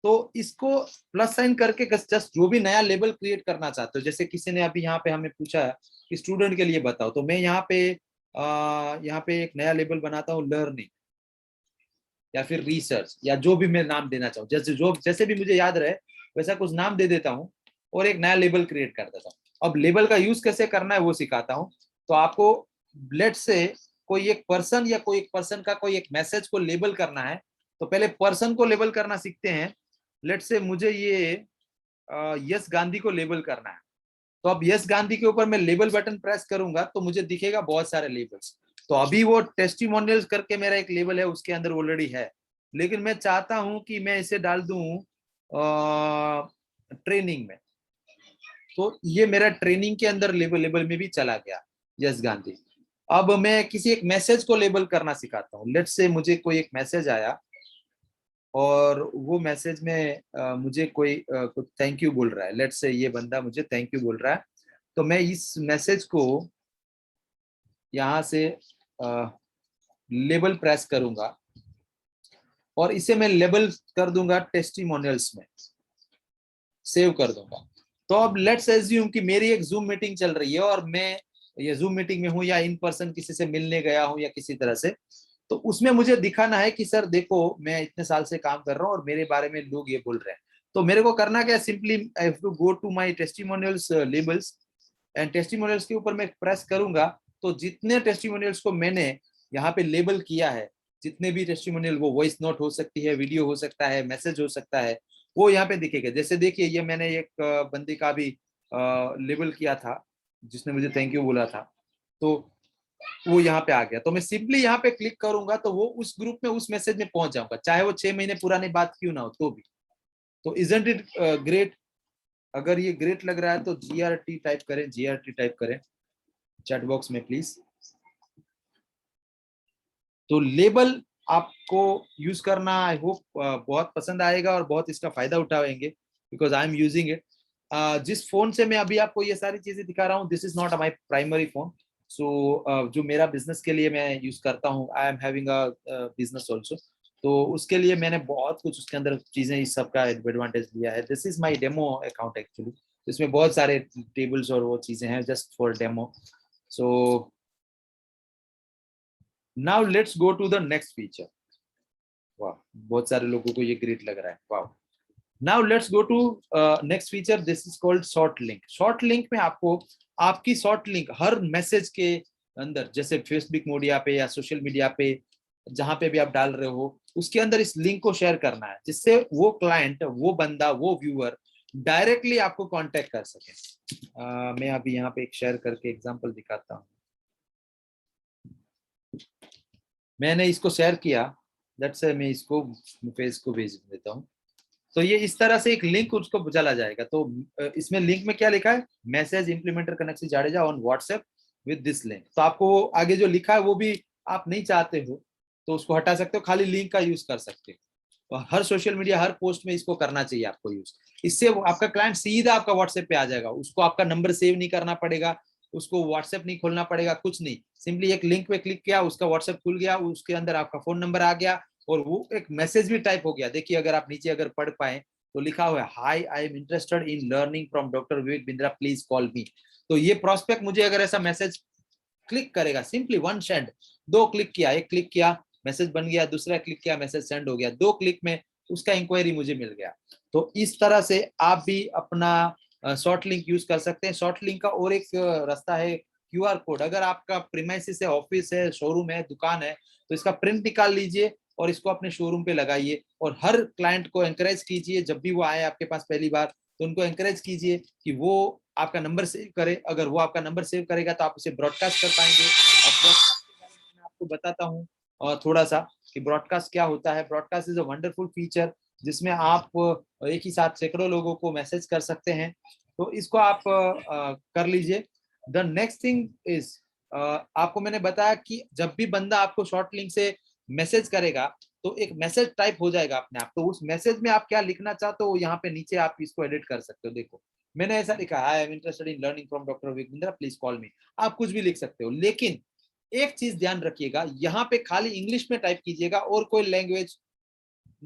तो इसको प्लस साइन करके जस्ट जो भी नया लेबल क्रिएट करना चाहते हो, जैसे किसी ने अभी यहाँ पे हमें पूछा है कि स्टूडेंट के लिए बताओ, तो मैं यहाँ पे एक नया लेबल बनाता हूँ, लर्निंग या फिर रिसर्च या जो भी मैं नाम देना चाहूँ, जैसे भी मुझे याद रहे वैसा कुछ नाम दे देता हूँ और एक नया लेबल क्रिएट कर देता हूँ। अब लेबल का यूज कैसे करना है वो सिखाता हूँ। तो आपको लेट्स से कोई एक पर्सन या कोई एक पर्सन का कोई एक मैसेज को लेबल करना है, तो पहले पर्सन को लेबल करना सीखते हैं। लेट्स से मुझे ये यस गांधी को लेबल करना है, तो अब यस गांधी के ऊपर मैं लेबल बटन प्रेस करूंगा तो मुझे दिखेगा बहुत सारे लेबल्स। तो अभी वो टेस्टिमोनियल्स करके मेरा एक लेबल है उसके अंदर ऑलरेडी है, लेकिन मैं चाहता हूं कि मैं इसे डाल दूं ट्रेनिंग में, तो ये मेरा ट्रेनिंग के अंदर लेबल में भी चला गया यस गांधी। अब मैं किसी एक मैसेज को लेबल करना सिखाता हूँ। लेट्स से मुझे कोई एक मैसेज आया और वो मैसेज में मुझे कोई कुछ थैंक यू बोल रहा है, लेट्स से ये बंदा मुझे थैंक यू बोल रहा है, तो मैं इस मैसेज को यहाँ से लेबल प्रेस करूंगा और इसे मैं लेबल कर दूंगा टेस्टिमोनियल्स में, सेव कर दूंगा। तो अब लेट्स एज्यूम कि मेरी एक जूम मीटिंग चल रही है और मैं ये जूम मीटिंग में हूँ या इन पर्सन किसी से मिलने गया हूँ या किसी तरह से, तो उसमें मुझे दिखाना है कि सर देखो मैं इतने साल से काम कर रहा हूँ और मेरे बारे में लोग ये बोल रहे हैं। तो मेरे को करना क्या, simply I have to go to my testimonials labels and testimonials के ऊपर मैं प्रेस करूंगा, तो जितने टेस्टिमोनियल्स को मैंने यहाँ पे लेबल किया है, जितने भी टेस्टिमोनियल, वो वॉइस नोट हो सकती है, वीडियो हो सकता है, मैसेज हो सकता है, वो यहाँ पे दिखेगा। जैसे देखिए ये मैंने एक बंदे का भी लेबल किया था जिसने मुझे थैंक यू बोला था, तो वो यहाँ पे आ गया। तो मैं सिंपली यहाँ पे क्लिक करूंगा तो वो उस ग्रुप में, उस मैसेज में पहुंच जाऊंगा, चाहे वो 6 महीने पुरानी बात क्यों ना हो तो भी। तो इजंट इट ग्रेट? अगर ये ग्रेट लग रहा है तो GRT टाइप करें, GRT टाइप करें चैट बॉक्स में प्लीज। तो लेबल आपको यूज करना आई होप बहुत पसंद आएगा और बहुत इसका फायदा उठाएंगे, because I am using it. जिस फोन से मैं अभी आपको ये सारी चीजें दिखा रहा हूँ, this is not my primary phone. So जो मेरा बिजनेस के लिए मैं यूज करता हूँ, I am having a business also, तो उसके लिए मैंने बहुत कुछ उसके अंदर चीजें इस सब का एडवांटेज लिया है। This is my demo account actually, इसमें बहुत सारे टेबल्स और वो चीजें हैं just for demo. So now let's go to the next feature. वाह, बहुत सारे लोगों को ये ग्रेट लग रहा है, वाह। Now let's go to next feature, this is called short link. Short link में आपको आपकी शॉर्ट लिंक हर मैसेज के अंदर, जैसे फेसबुक मीडिया पे या सोशल मीडिया पे जहां पे भी आप डाल रहे हो, उसके अंदर इस लिंक को शेयर करना है, जिससे वो क्लाइंट, वो बंदा, वो व्यूअर डायरेक्टली आपको कांटेक्ट कर सके। मैं अभी यहाँ पे एक शेयर करके एग्जांपल दिखाता हूँ। मैंने इसको शेयर किया, लेट्स से मैं इसको फेस को भेज देता हूँ, तो ये इस तरह से एक लिंक उसको चला जाएगा। तो इसमें लिंक में क्या लिखा है, message implementer connect Jadeja on WhatsApp with this link. तो आपको आगे जो लिखा है वो भी आप नहीं चाहते हो, तो उसको हटा सकते हो, खाली लिंक का यूज कर सकते हो। तो हर सोशल मीडिया, हर पोस्ट में इसको करना चाहिए आपको यूज। इससे आपका क्लाइंट सीधा आपका व्हाट्सएप पे आ जाएगा, उसको आपका नंबर सेव नहीं करना पड़ेगा, उसको व्हाट्सएप नहीं खोलना पड़ेगा, कुछ नहीं। सिंपली एक लिंक पे क्लिक किया, उसका व्हाट्सएप खुल गया, उसके अंदर आपका फोन नंबर आ गया और वो एक मैसेज भी टाइप हो गया। देखिए अगर आप नीचे अगर पढ़ पाए तो लिखा हुआ है, high I am interested in learning from doctor Vivek Bindra, please call मी। तो ये प्रोस्पेक्ट मुझे अगर ऐसा मैसेज क्लिक करेगा, सिंपली वन सेंड, 2 क्लिक किया, एक क्लिक किया मैसेज बन गया, दूसरा क्लिक किया मैसेज सेंड हो गया, 2 क्लिक में उसका इंक्वायरी मुझे मिल गया। तो इस तरह से आप भी अपना शॉर्ट लिंक यूज कर सकते हैं। शॉर्ट लिंक का और एक रास्ता है क्यूआर कोड। अगर आपका प्रीमाइसिस है, ऑफिस है, शोरूम है, दुकान है, तो इसका प्रिंट निकाल लीजिए और इसको अपने शोरूम पे लगाइए और हर क्लाइंट को एंकरेज कीजिए, जब भी वो आए आपके पास पहली बार तो उनको एंकरेज कीजिए कि वो आपका नंबर सेव करे। अगर वो आपका नंबर सेव करेगा तो आप उसे ब्रॉडकास्ट कर पाएंगे। और ब्रॉडकास्ट के बारे में मैं आपको बताता हूँ थोड़ा सा कि ब्रॉडकास्ट क्या होता है। Broadcast is a wonderful feature जिसमें आप एक ही साथ सैकड़ों लोगों को मैसेज कर सकते हैं। तो इसको आप कर लीजिए। द नेक्स्ट थिंग इज, आपको मैंने बताया कि जब भी बंदा आपको शॉर्ट लिंक से मैसेज करेगा तो एक मैसेज टाइप हो जाएगा अपने आप। तो उस मैसेज में आप क्या लिखना चाहते हो यहाँ पे नीचे आप इसको एडिट कर सकते हो। देखो मैंने ऐसा लिखा, I am interested in learning from doctor Vivek Bindra, please call मी। आप कुछ भी लिख सकते हो, लेकिन एक चीज ध्यान रखिएगा, यहाँ पे खाली इंग्लिश में टाइप कीजिएगा और कोई लैंग्वेज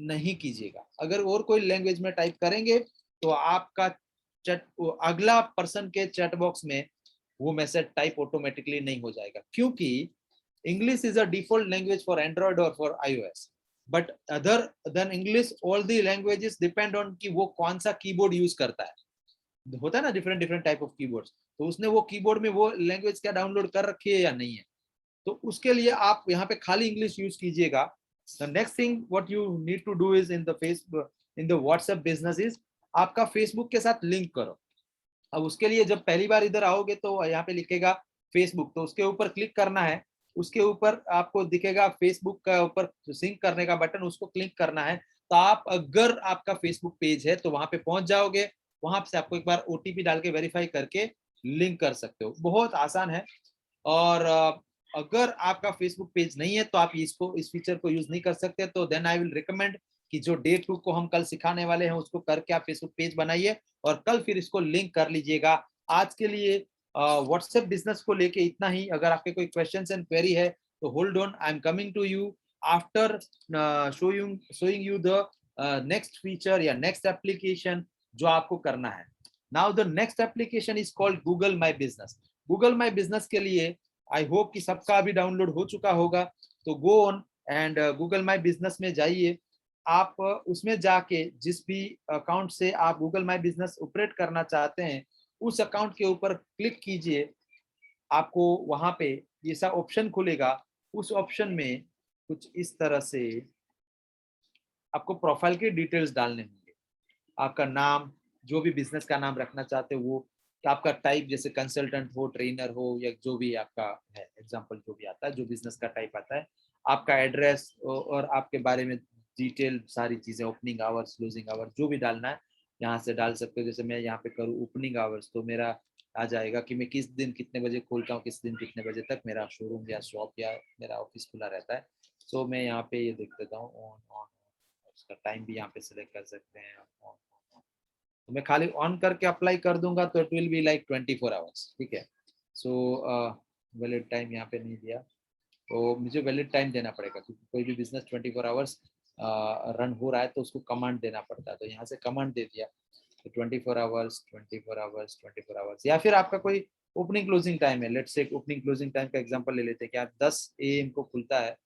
नहीं कीजिएगा। अगर और कोई लैंग्वेज में टाइप करेंगे तो आपका चैट, अगला पर्सन के चैट बॉक्स में वो मैसेज टाइप ऑटोमेटिकली नहीं हो जाएगा, क्योंकि English is a default language for Android और for iOS। But other than English all the languages depend on कि वो कौन सा कीबोर्ड यूज करता है। होता है ना different different type of keyboards, तो उसने वो कीबोर्ड में वो लैंग्वेज क्या डाउनलोड कर रखी है या नहीं है। तो उसके लिए आप यहाँ पे खाली इंग्लिश यूज कीजिएगा। The next thing what you need to do is in the Facebook, in the WhatsApp business is, आपका फेसबुक के साथ लिंक करो। अब उसके लिए जब पहली बार इधर आओगे तो यहाँ पे लिखेगा फेसबुक, तो उसके ऊपर क्लिक करना है। उसके ऊपर आपको दिखेगा फेसबुक का ऊपर सिंक करने का बटन, उसको क्लिक करना है। तो आप अगर आपका फेसबुक पेज है तो वहां पे पहुंच जाओगे, वहां से आपको एक बार ओटीपी डाल के वेरीफाई करके लिंक कर सकते हो। बहुत आसान है। और अगर आपका फेसबुक पेज नहीं है तो आप इसको, इस फीचर को यूज नहीं कर सकते। तो देन आई विल रिकमेंड कि जो डे 2 को हम कल सिखाने वाले हैं उसको करके आप फेसबुक पेज बनाइए और कल फिर इसको लिंक कर लीजिएगा। आज के लिए व्हाट्सएप बिजनेस को लेके इतना ही। अगर आपके कोई क्वेश्चंस एंड क्वेरी है तो hold on, I am coming to you after showing you the next feature या नेक्स्ट एप्लीकेशन जो आपको करना है। Now the next application is called Google my business. Google my business के लिए आई होप कि सबका अभी डाउनलोड हो चुका होगा। तो go on and Google my business में जाइए। आप उसमें जाके जिस भी अकाउंट से आप गूगल माई बिजनेस ऑपरेट करना चाहते हैं उस अकाउंट के ऊपर क्लिक कीजिए। आपको वहां पे ये सा ऑप्शन खुलेगा। उस ऑप्शन में कुछ इस तरह से आपको प्रोफाइल के डिटेल्स डालने होंगे। आपका नाम, जो भी बिजनेस का नाम रखना चाहते हो वो, आपका टाइप जैसे कंसल्टेंट हो, ट्रेनर हो, या जो भी आपका है, एग्जांपल जो भी आता है, जो बिजनेस का टाइप आता है, आपका एड्रेस और आपके बारे में डिटेल सारी चीजें, ओपनिंग आवर्स, क्लोजिंग आवर्स, जो भी डालना है यहाँ से डाल सकते हो। जैसे मैं यहाँ पे करूँ ओपनिंग आवर्स तो मेरा आ जाएगा कि मैं किस दिन कितने बजे खोलता हूँ, किस दिन कितने बजे तक मेरा शोरूम या शॉप या मेरा ऑफिस खुला रहता है। सो मैं यहाँ पे ये देख देता हूँ ऑन ऑन, उसका टाइम भी यहाँ पे सिलेक्ट कर सकते हैं ऑन। तो मैं खाली ऑन करके अप्लाई कर दूंगा तो it will be like 24 hours. ठीक है। सो वैलिड टाइम यहाँ पे नहीं दिया तो मुझे वैलिड टाइम देना पड़ेगा, क्योंकि कोई भी बिजनेस 24 आवर्स रन हो रहा है तो उसको कमांड देना पड़ता है। तो यहाँ से कमांड दे दिया तो 24 आवर्स 24 आवर्स 24 आवर्स। या फिर आपका कोई ओपनिंग क्लोजिंग टाइम है, let's say opening closing time का एग्जांपल ले लेते हैं कि आप 10 AM को खुलता है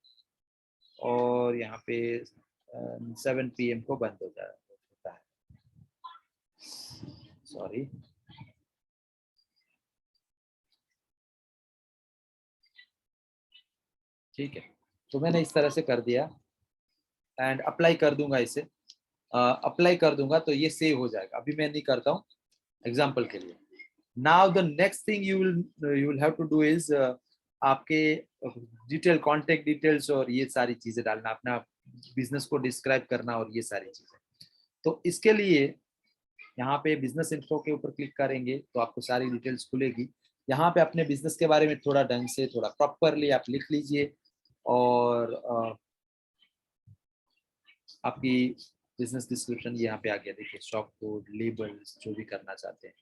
और यहाँ पे 7 PM को बंद होता है। सॉरी, ठीक है। तो मैंने इस तरह से कर दिया एंड अप्लाई कर दूंगा इसे। अप्लाई कर दूंगा तो ये सेव हो जाएगा। अभी मैं नहीं करता हूँ एग्जाम्पल के लिए। Now the next thing you will have to do is, आपके डिटेल, कॉन्टेक्ट डिटेल्स और ये सारी चीजें डालना, अपना बिजनेस को डिस्क्राइब करना और ये सारी चीजें। तो इसके लिए यहाँ पे बिजनेस इन्फो के ऊपर क्लिक करेंगे तो आपको सारी डिटेल्स खुलेगी। यहाँ पे अपने बिजनेस के बारे में थोड़ा ढंग से, थोड़ा प्रॉपरली आप लिख लीजिए और आपकी बिजनेस डिस्क्रिप्शन यहाँ पे आ गया, देखिए शॉप कोड, लेबल्स, जो भी करना चाहते हैं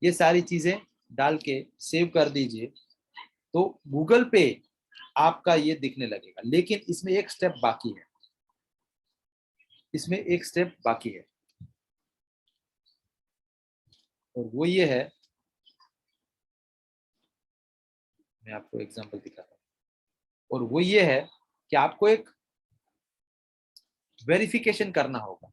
ये सारी चीजें डाल के सेव कर दीजिए, तो गूगल पे आपका ये दिखने लगेगा। लेकिन इसमें एक स्टेप बाकी है, इसमें एक स्टेप बाकी है, और वो ये है, मैं आपको एग्जांपल दिखाता हूँ, और वो ये है कि आपको एक वेरिफिकेशन करना होगा।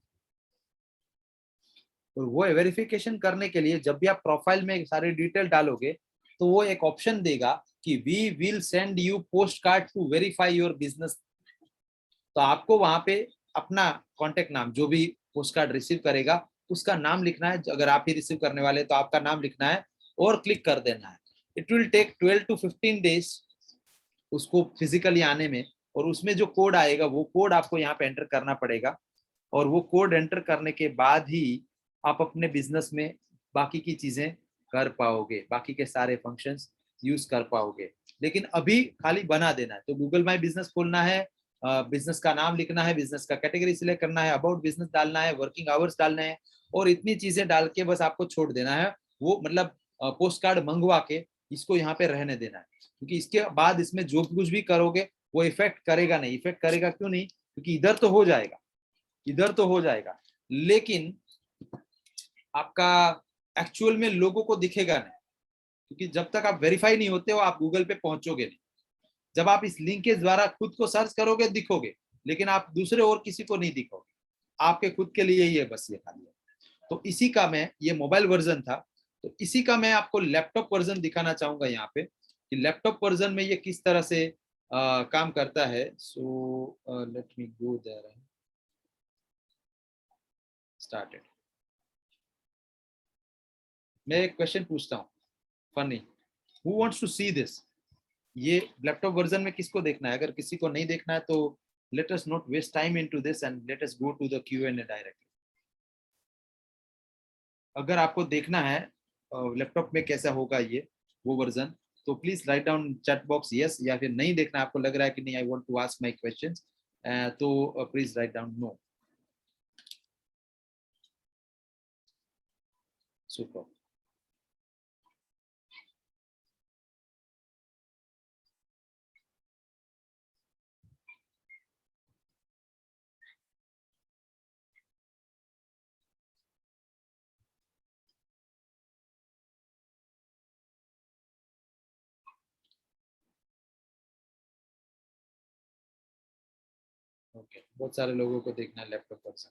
और वो वेरिफिकेशन करने के लिए जब भी आप प्रोफाइल में सारी डिटेल डालोगे तो वो एक ऑप्शन देगा कि we will send you postcard to verify your business. तो आपको वहां पे अपना कॉन्टेक्ट नाम, जो भी पोस्ट कार्ड रिसीव करेगा उसका नाम लिखना है, अगर आप ही रिसीव करने वाले तो आपका नाम लिखना है और क्लिक कर देना है। It will take 12 to 15 days उसको फिजिकली आने में, और उसमें जो कोड आएगा वो कोड आपको यहाँ पे एंटर करना पड़ेगा, और वो कोड एंटर करने के बाद ही आप अपने बिजनेस में बाकी की चीजें कर पाओगे, बाकी के सारे फंक्शंस यूज कर पाओगे। लेकिन अभी खाली बना देना है, तो गूगल माई बिजनेस खोलना है, बिजनेस का नाम लिखना है, बिजनेस का कैटेगरी सिलेक्ट करना है, अबाउट बिजनेस डालना है, वर्किंग आवर्स डालना है, और इतनी चीजें डाल के बस आपको छोड़ देना है। वो मतलब पोस्ट कार्ड मंगवा के इसको यहाँ पे रहने देना है, क्योंकि इसके बाद इसमें जो कुछ भी करोगे वो इफेक्ट करेगा नहीं। इफेक्ट करेगा क्यों नहीं? क्योंकि इधर तो हो जाएगा, इधर तो हो जाएगा, लेकिन आपका एक्चुअल में लोगों को दिखेगा नहीं, क्योंकि जब तक आप वेरीफाई नहीं होते हो आप गूगल पे पहुंचोगे नहीं। जब आप इस लिंक के द्वारा खुद को सर्च करोगे दिखोगे, लेकिन आप दूसरे और किसी को नहीं दिखोगे, आपके खुद के लिए ही है बस ये खाली है। तो इसी का मैं, ये मोबाइल वर्जन था, तो इसी का मैं आपको लैपटॉप वर्जन दिखाना चाहूंगा यहाँ पे, कि लैपटॉप वर्जन में ये किस तरह से काम करता है। So let me go there and started. मैं एक क्वेश्चन पूछता हूँ funny, who wants to see this? ये लैपटॉप वर्जन में किसको देखना है? अगर किसी को नहीं देखना है तो let us not waste time into this and let us go to the Q&A directly. अगर आपको देखना है लैपटॉप में कैसा होगा ये वो वर्जन, तो please write down chat box yes, या फिर नहीं देखना, आपको लग रहा है कि नहीं I want to ask my questions, तो please write down no. Super. Okay, बहुत सारे लोगों को देखना है laptop version.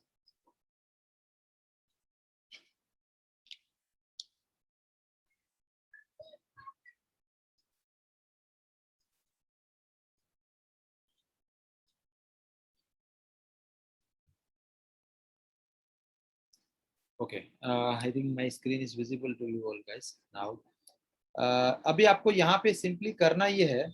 Okay, I think my screen is visible to you all guys now. अभी आपको यहाँ पे सिंपली करना ये है,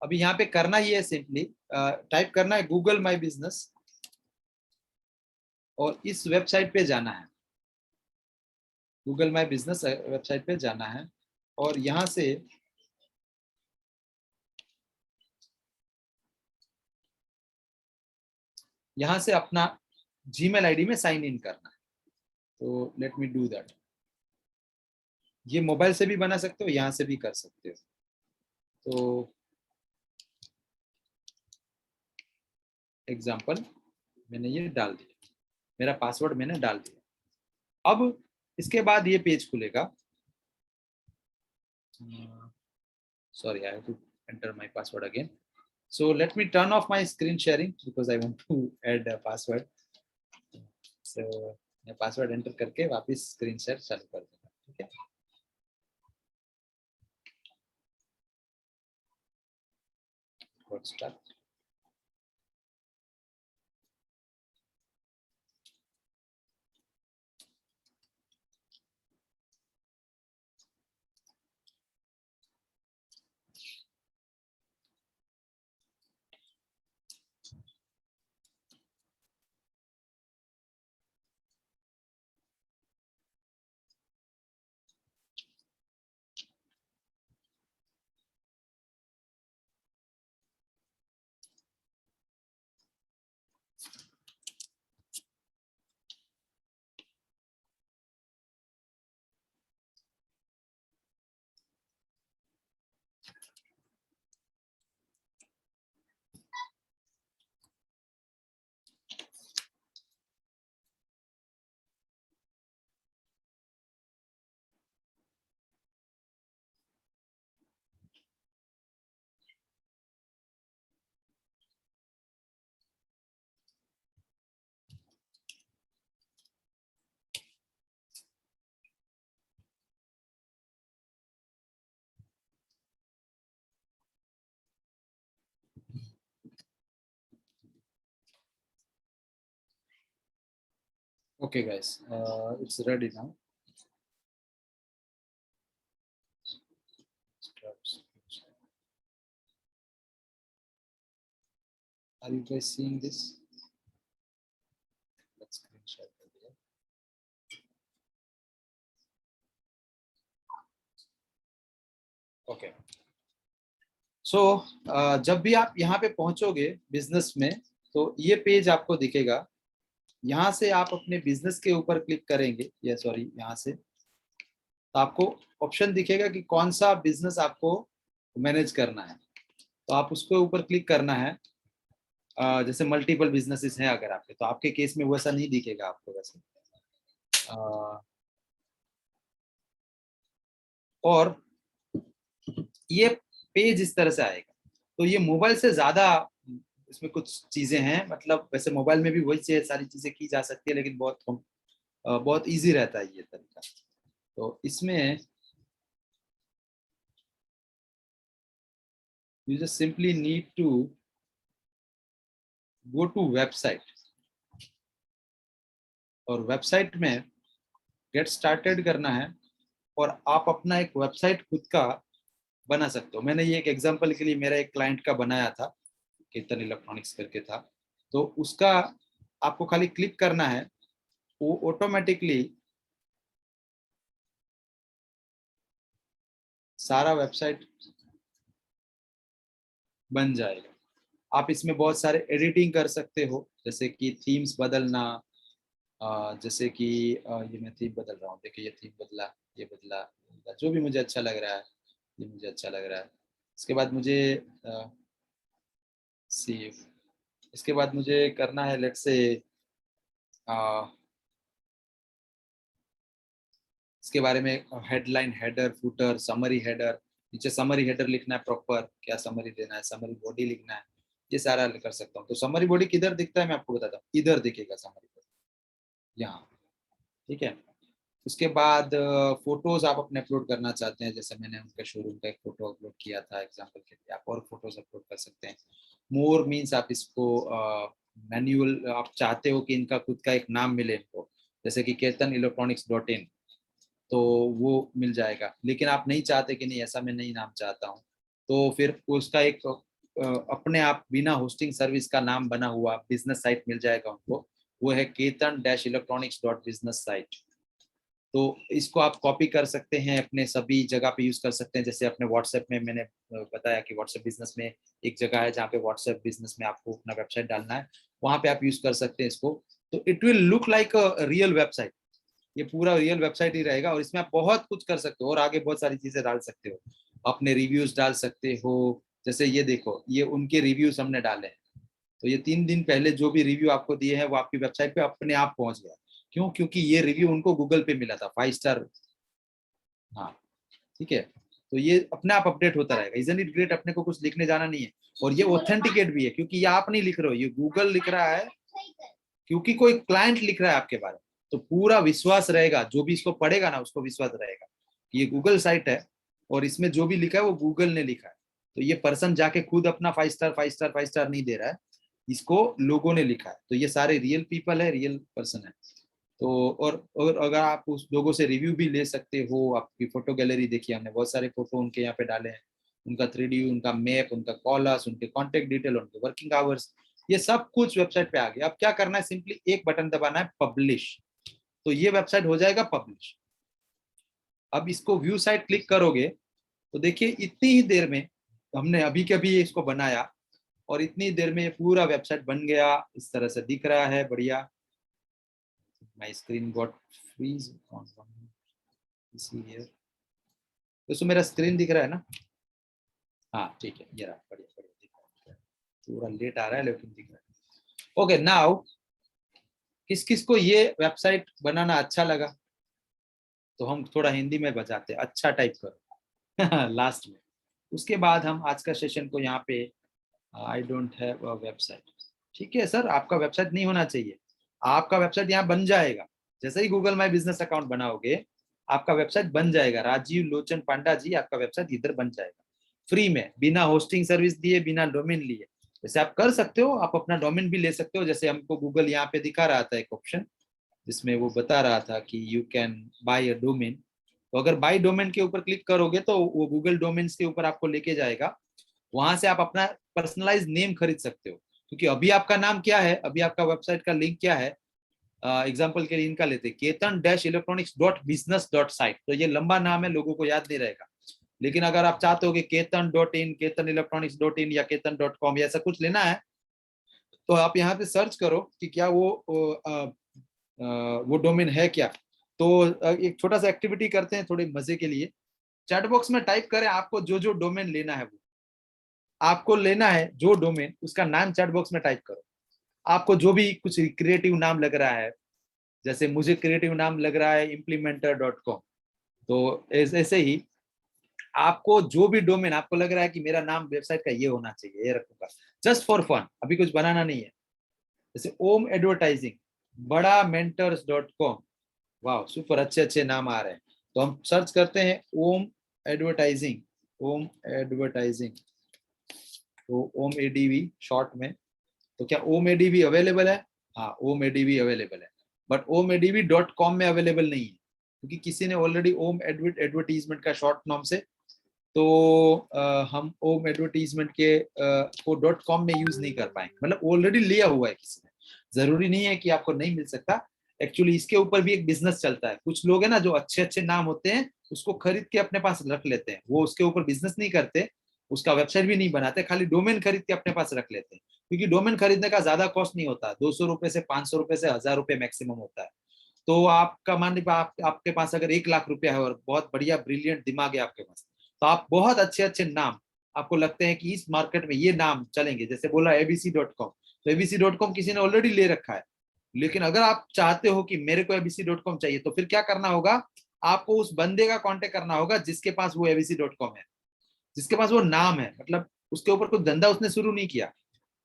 अभी यहाँ पे करना ये है, सिंपली टाइप करना है गूगल माई बिजनेस, और इस वेबसाइट पे जाना है, गूगल माई बिजनेस वेबसाइट पे जाना है, और यहाँ से अपना जीमेल आईडी में साइन इन करना है। तो लेट मी डू दैट। ये मोबाइल से भी बना सकते हो, यहाँ से भी कर सकते हो। तो एग्जाम्पल मैंने ये डाल दिया, मेरा पासवर्ड मैंने डाल दिया। अब इसके बाद ये पेज खुलेगा। Sorry, I have to enter my password again. So let me turn off my screen sharing because I want to add a password. So मैं पासवर्ड एंटर करके वापस स्क्रीन शेयर चालू कर दूंगा, ठीक है? Start. Okay, guys, it's ready now. Are you guys seeing this? Let's screenshot it. Okay, so जब भी आप यहाँ पे पहुंचोगे बिजनेस में, तो ये पेज आपको दिखेगा। यहाँ से आप अपने बिजनेस के ऊपर क्लिक करेंगे, या सॉरी यहाँ से, तो आपको ऑप्शन दिखेगा कि कौन सा बिजनेस आपको मैनेज करना है। तो आप उसके ऊपर क्लिक करना है। जैसे मल्टीपल बिजनेसेस हैं अगर आपके, तो आपके केस में वैसा नहीं दिखेगा आपको वैसे। और ये पेज इस तरह से आएगा। तो ये मोबाइल से ज्यादा इसमें कुछ चीजें हैं, मतलब वैसे मोबाइल में भी वही सारी चीजें की जा सकती है, लेकिन बहुत इजी रहता है ये तरीका। तो इसमें you just simply need to go to website, और वेबसाइट में गेट स्टार्टेड करना है, और आप अपना एक वेबसाइट खुद का बना सकते हो। मैंने ये एक एग्जांपल के लिए मेरा एक क्लाइंट का बनाया था, केतन इलेक्ट्रॉनिक्स करके था। तो उसका आपको खाली क्लिक करना है, वो ऑटोमेटिकली सारा वेबसाइट बन जाएगा। आप इसमें बहुत सारे एडिटिंग कर सकते हो, जैसे कि थीम्स बदलना, जैसे कि ये मैं थीम बदल रहा हूँ, देखिए ये थीम बदला, ये बदला, जो भी मुझे अच्छा लग रहा है, ये मुझे अच्छा लग रहा है। इसके बाद मुझे सेव, इसके बाद मुझे करना है लेट्स से इसके बारे में headline, header, footer, summary header, नीचे समरी हेडर लिखना है प्रॉपर, क्या समरी देना है, समरी बॉडी लिखना है, ये सारा कर सकता हूँ। तो समरी बॉडी किधर दिखता है मैं आपको बताता हूँ, इधर दिखेगा समरी बॉडी, यहाँ, ठीक है। उसके बाद फोटोज आप अपने अपलोड करना चाहते हैं, जैसे मैंने उनके शोरूम का एक फोटो अपलोड किया था एग्जांपल के लिए, आप और फोटोज अपलोड कर सकते हैं। मोर मीन्स आप इसको मैन्युअल, आप चाहते हो कि इनका खुद का एक नाम मिले इनको, जैसे कि ketan-electronics.in, तो वो मिल जाएगा। लेकिन आप नहीं चाहते कि नहीं ऐसा मैं नहीं नाम चाहता हूँ, तो फिर उसका एक अपने आप बिना होस्टिंग सर्विस का नाम बना हुआ बिजनेस साइट मिल जाएगा उनको, वो है ketan-electronics.business site। तो इसको आप कॉपी कर सकते हैं, अपने सभी जगह पे यूज कर सकते हैं। जैसे अपने व्हाट्सएप में मैंने बताया कि व्हाट्सएप बिजनेस में एक जगह है जहाँ पे व्हाट्सएप बिजनेस में आपको अपना वेबसाइट डालना है, वहां पे आप यूज कर सकते हैं इसको। तो it will look like a real website, ये पूरा रियल वेबसाइट ही रहेगा, और इसमें आप बहुत कुछ कर सकते हो, और आगे बहुत सारी चीजें डाल सकते हो, अपने रिव्यूज डाल सकते हो। जैसे ये देखो, ये उनके रिव्यूज हमने डाले हैं, तो ये 3 दिन पहले जो भी रिव्यू आपको दिए हैं वो आपकी वेबसाइट पे अपने आप पहुंच गया। क्यों? क्योंकि ये रिव्यू उनको गूगल पे मिला था 5 स्टार। हाँ, ठीक है। तो ये अपने आप अपडेट होता रहेगा, इजंट इट ग्रेट? अपने को कुछ लिखने जाना नहीं है, और ये ऑथेंटिकेट भी है, क्योंकि ये आप नहीं लिख रहे हो, ये गूगल लिख रहा है, क्योंकि कोई क्लाइंट लिख रहा है आपके बारे में। तो पूरा विश्वास रहेगा, जो भी इसको पढ़ेगा ना उसको विश्वास रहेगा कि ये गूगल साइट है, और इसमें जो भी लिखा है वो गूगल ने लिखा है। तो ये पर्सन जाके खुद अपना 5 स्टार 5 स्टार 5 स्टार नहीं दे रहा है, इसको लोगों ने लिखा है। तो ये सारे रियल पीपल है, रियल पर्सन है। तो और अगर आप उस लोगों से रिव्यू भी ले सकते हो, आपकी फोटो गैलरी देखिए, हमने बहुत सारे फोटो उनके यहाँ पे डाले हैं, उनका 3D, उनका मैप, उनका कॉलर्स, उनके कॉन्टेक्ट डिटेल, उनके वर्किंग आवर्स, ये सब कुछ वेबसाइट पे आ गया। अब क्या करना है, सिंपली एक बटन दबाना है, पब्लिश, तो ये वेबसाइट हो जाएगा पब्लिश। अब इसको व्यू साइट क्लिक करोगे तो देखिए इतनी ही देर में, हमने अभी के अभी इसको बनाया, और इतनी देर में ये पूरा वेबसाइट बन गया, इस तरह से दिख रहा है, बढ़िया। My screen got freeze on इसी हियर, दोस्तों मेरा स्क्रीन दिख रहा है ना? हाँ ठीक है, ये रहा, बढ़िया बढ़िया दिख रहा है, थोड़ा लेट आ रहा है लेकिन दिख रहा है। ओके, नाउ किस किस को ये वेबसाइट बनाना अच्छा लगा, तो हम थोड़ा हिंदी में बजाते, अच्छा टाइप करो लास्ट में। उसके बाद हम आज का सेशन को यहाँ पे, I don't have a website, ठीक है सर, आपका वेबसाइट नहीं होना चाहिए, आपका वेबसाइट यहाँ बन जाएगा। जैसे ही गूगल माई बिजनेस अकाउंट बनाओगे, आपका वेबसाइट बन जाएगा, राजीव लोचन पांडा जी, आपका वेबसाइट इधर बन जाएगा फ्री में, बिना होस्टिंग सर्विस दिए, बिना डोमेन लिए। जैसे आप कर सकते हो, आप अपना डोमेन भी ले सकते हो, जैसे हमको गूगल यहाँ पे दिखा रहा था एक ऑप्शन, जिसमें वो बता रहा था कि you can buy a domain. तो अगर बाय डोमेन के ऊपर क्लिक करोगे तो वो गूगल डोमेन्स के ऊपर आपको लेके जाएगा। वहां से आप अपना पर्सनलाइज नेम खरीद सकते हो, क्योंकि अभी आपका नाम क्या है, अभी आपका वेबसाइट का लिंक क्या है। एग्जाम्पल के लिए इनका लेते हैं, ketan-electronics.business.site। तो ये लंबा नाम है, लोगों को याद नहीं रहेगा। लेकिन अगर आप चाहते हो कि केतन.in, ketan-electronics.in या ketan.com ऐसा कुछ लेना है, तो आप यहाँ पे सर्च करो कि क्या वो डोमेन है क्या। तो एक छोटा सा एक्टिविटी करते हैं थोड़े मजे के लिए। चैट बॉक्स में टाइप करें आपको जो जो डोमेन लेना है, वो आपको लेना है जो डोमेन, उसका नाम चैट बॉक्स में टाइप करो। आपको जो भी कुछ क्रिएटिव नाम लग रहा है, जैसे मुझे क्रिएटिव नाम लग रहा है implementer.com, तो ऐसे ही आपको जो भी डोमेन आपको लग रहा है कि मेरा नाम वेबसाइट का ये होना चाहिए, ये रखूंगा जस्ट फॉर फन, अभी कुछ बनाना नहीं है। जैसे ओम एडवर्टाइजिंग, बड़ा मेंटर्स.com, वाह सुपर, अच्छे अच्छे नाम आ रहे हैं। तो हम सर्च करते हैं ओम एडवर्टाइजिंग, ओम एडवर्टाइजिंग, तो ओम एडीवी शॉर्ट में। तो क्या ओम एडीवी अवेलेबल है? हाँ, ओम एडीवी अवेलेबल है, बट ओम एडीवी .com में अवेलेबल नहीं है, क्योंकि किसी ने ऑलरेडी ओम एडवर्टीजमेंट का शॉर्ट नाम से, तो हम ओम एडवर्टीजमेंट के को .com में यूज नहीं कर पाएंगे, मतलब ऑलरेडी लिया हुआ है किसी ने। जरूरी नहीं है कि आपको नहीं मिल सकता। एक्चुअली इसके ऊपर भी एक बिजनेस चलता है। कुछ लोग है ना जो अच्छे अच्छे नाम होते हैं उसको खरीद के अपने पास रख लेते हैं, वो उसके ऊपर बिजनेस नहीं करते, उसका वेबसाइट भी नहीं बनाते, खाली डोमेन खरीद के अपने पास रख लेते हैं। क्योंकि डोमेन खरीदने का ज्यादा कॉस्ट नहीं होता, 200 रुपए से 500 रुपए से 1000 रुपए मैक्सिमम होता है। तो आपका मान लीजिए आपके पास अगर 1 लाख रुपया है और बहुत बढ़िया ब्रिलियंट दिमाग है आपके पास, तो आप बहुत अच्छे अच्छे नाम आपको लगते हैं कि इस मार्केट में ये नाम चलेंगे, जैसे बोला abc.com, तो abc.com किसी ने ऑलरेडी ले रखा है। लेकिन अगर आप चाहते हो कि मेरे को abc.com चाहिए, तो फिर क्या करना होगा, आपको उस बंदे का कांटेक्ट करना होगा जिसके पास वो abc.com है, जिसके पास वो नाम है, मतलब उसके ऊपर कोई धंधा उसने शुरू नहीं किया।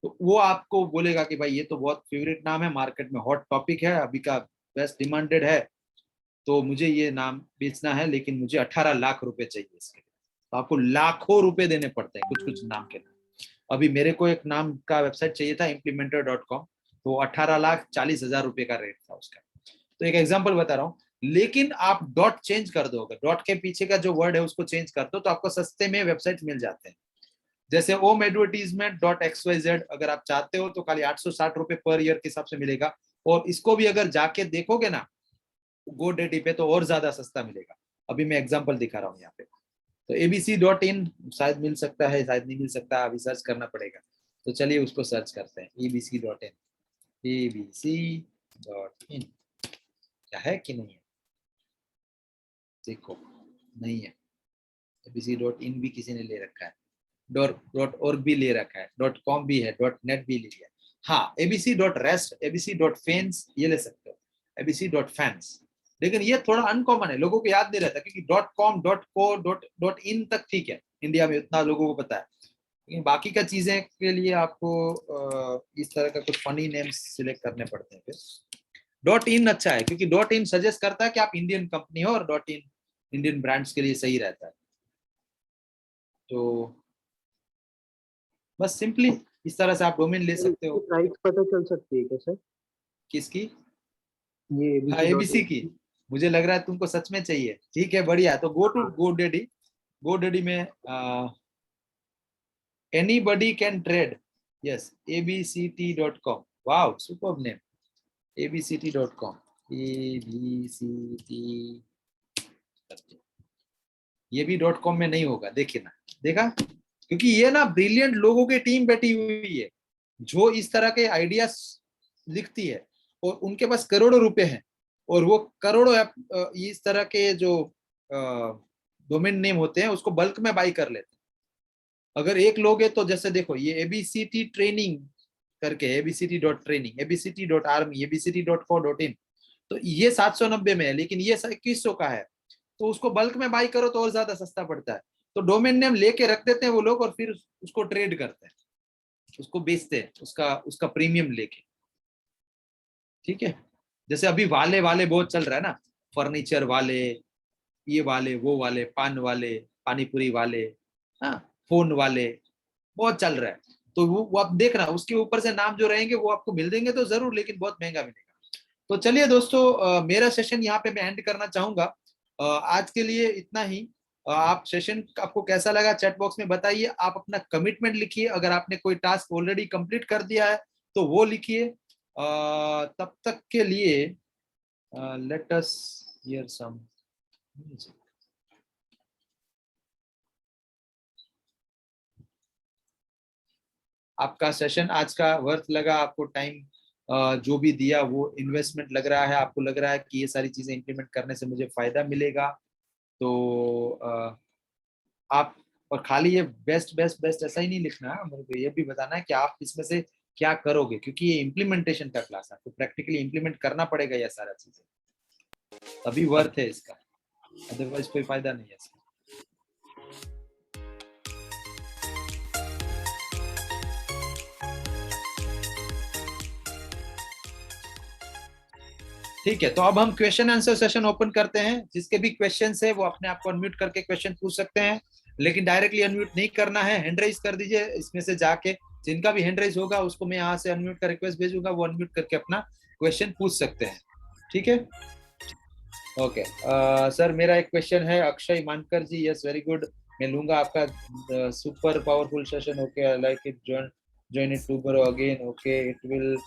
तो वो आपको बोलेगा कि भाई ये तो बहुत फेवरेट नाम है, मार्केट में हॉट टॉपिक है, अभी का बेस्ट डिमांडेड है, तो मुझे ये नाम बेचना है, लेकिन मुझे 18 लाख रुपए चाहिए इसके लिए। तो आपको लाखों रुपए देने पड़ते हैं कुछ कुछ नाम के नाम। अभी मेरे को एक नाम का वेबसाइट चाहिए था implementer.com, तो 18,40,000 रुपए का रेट था उसका। तो एक एग्जांपल बता रहा हूँ। लेकिन आप डॉट चेंज कर दो, अगर डॉट के पीछे का जो वर्ड है उसको चेंज कर दो, तो आपको सस्ते में वेबसाइट मिल जाते हैं। जैसे ओम एडवर्टीजमेंट .xyz अगर आप चाहते हो तो खाली 860 रुपए पर ईयर के हिसाब से मिलेगा। और इसको भी अगर जाके देखोगे ना GoDaddy पे, तो और ज्यादा सस्ता मिलेगा। अभी मैं एग्जांपल दिखा रहा हूँ यहाँ पे। तो abc.in शायद मिल सकता है, शायद नहीं मिल सकता, अभी सर्च करना पड़ेगा। तो चलिए उसको सर्च करते हैं, abc.in, abc.in क्या है कि नहीं है, देखो नहीं है। abc.in भी किसी ने ले रखा है, .org भी ले रखा है, .com भी है, .net भी ले लिया। हाँ, abc.rest, abc.fans ये ले सकते हो, abc.fans। लेकिन ये थोड़ा अनकॉमन है, लोगों को याद नहीं रहता, क्योंकि .com, .co, .in तक ठीक है, इंडिया में उतना लोगों को पता है। लेकिन बाकी का चीजें के लिए आपको इस तरह का कुछ फनी नेम्स सिलेक्ट करने पड़ते हैं। फिर .in अच्छा है, क्योंकि .in सजेस्ट करता है कि आप इंडियन कंपनी हो, और .in इंडियन ब्रांड्स के लिए सही रहता है। तो बस सिंपली इस तरह से आप डोमेन ले सकते हो। प्राइस पता चल सकती है क्या सर? किसकी? ये हाँ, एबीसी की। मुझे लग रहा है तुमको सच में चाहिए, ठीक है, बढ़िया। तो गो टू GoDaddy, GoDaddy में anybody can trade, yes, abct.com, wow, superb name, abct.com, abct, ये भी .com में नहीं होगा, देखिए ना, देखा, क्योंकि ये ना ब्रिलियंट लोगों की टीम बैठी हुई है जो इस तरह के आइडियाज लिखती है, और उनके पास करोड़ों रुपए हैं, और वो करोड़ों इस तरह के जो डोमेन नेम होते हैं उसको बल्क में बाई कर लेते हैं। अगर एक लोग है तो जैसे देखो, ये एबीसीटी ट्रेनिंग करके, abct.training, abct.army, abct.co.in, तो ये 790 में है, लेकिन ये 2100 का है। तो उसको बल्क में बाई करो तो और ज्यादा सस्ता पड़ता है। तो डोमेन नेम लेके रख देते हैं वो लोग, और फिर उसको ट्रेड करते हैं, उसको बेचते हैं, उसका प्रीमियम लेके, ठीक है। जैसे अभी वाले वाले बहुत चल रहा है ना, फर्नीचर वाले, ये वाले, वो वाले, पान वाले, पानीपुरी वाले, हाँ, फोन वाले, बहुत चल रहा है। तो वो आप देखना, उसके ऊपर से नाम जो रहेंगे वो आपको मिल देंगे तो जरूर, लेकिन बहुत महंगा मिलेगा। तो चलिए दोस्तों, मेरा सेशन यहाँ पे मैं एंड करना चाहूंगा। आज के लिए इतना ही। आप सेशन आपको कैसा लगा चैट बॉक्स में बताइए। आप अपना कमिटमेंट लिखिए, अगर आपने कोई टास्क ऑलरेडी कंप्लीट कर दिया है तो वो लिखिए। तब तक के लिए let us hear some music. आपका सेशन आज का वर्थ लगा, आपको टाइम जो भी दिया वो इन्वेस्टमेंट लग रहा है, आपको लग रहा है कि ये सारी चीजें इंप्लीमेंट करने से मुझे फायदा मिलेगा, तो आप, और खाली ये बेस्ट बेस्ट बेस्ट ऐसा ही नहीं लिखना है, मुझे ये भी बताना है कि आप इसमें से क्या करोगे, क्योंकि ये इम्प्लीमेंटेशन का क्लास है, तो प्रैक्टिकली इम्प्लीमेंट करना पड़ेगा ये सारा चीजें, तभी वर्थ है इसका, अदरवाइज कोई फायदा नहीं है इसका। ठीक है, तो अब हम क्वेश्चन आंसर सेशन ओपन करते हैं। जिसके भी क्वेश्चंस है वो अपने आप को अनम्यूट करके क्वेश्चन पूछ सकते हैं, लेकिन डायरेक्टली अनम्यूट नहीं करना है, हैंड रेज कर दीजिए इसमें से जाके। जिनका भी हैंड रेज होगा उसको मैं यहाँ से अनम्यूट का रिक्वेस्ट भेजूंगा, वो अनम्यूट करके अपना क्वेश्चन पूछ सकते हैं। ठीक है, ओके। सर मेरा एक क्वेश्चन है, अक्षय मानकर जी। यस, वेरी गुड, मैं लूंगा आपका super powerful session. Okay, I like it, join it tomorrow again. Okay, it will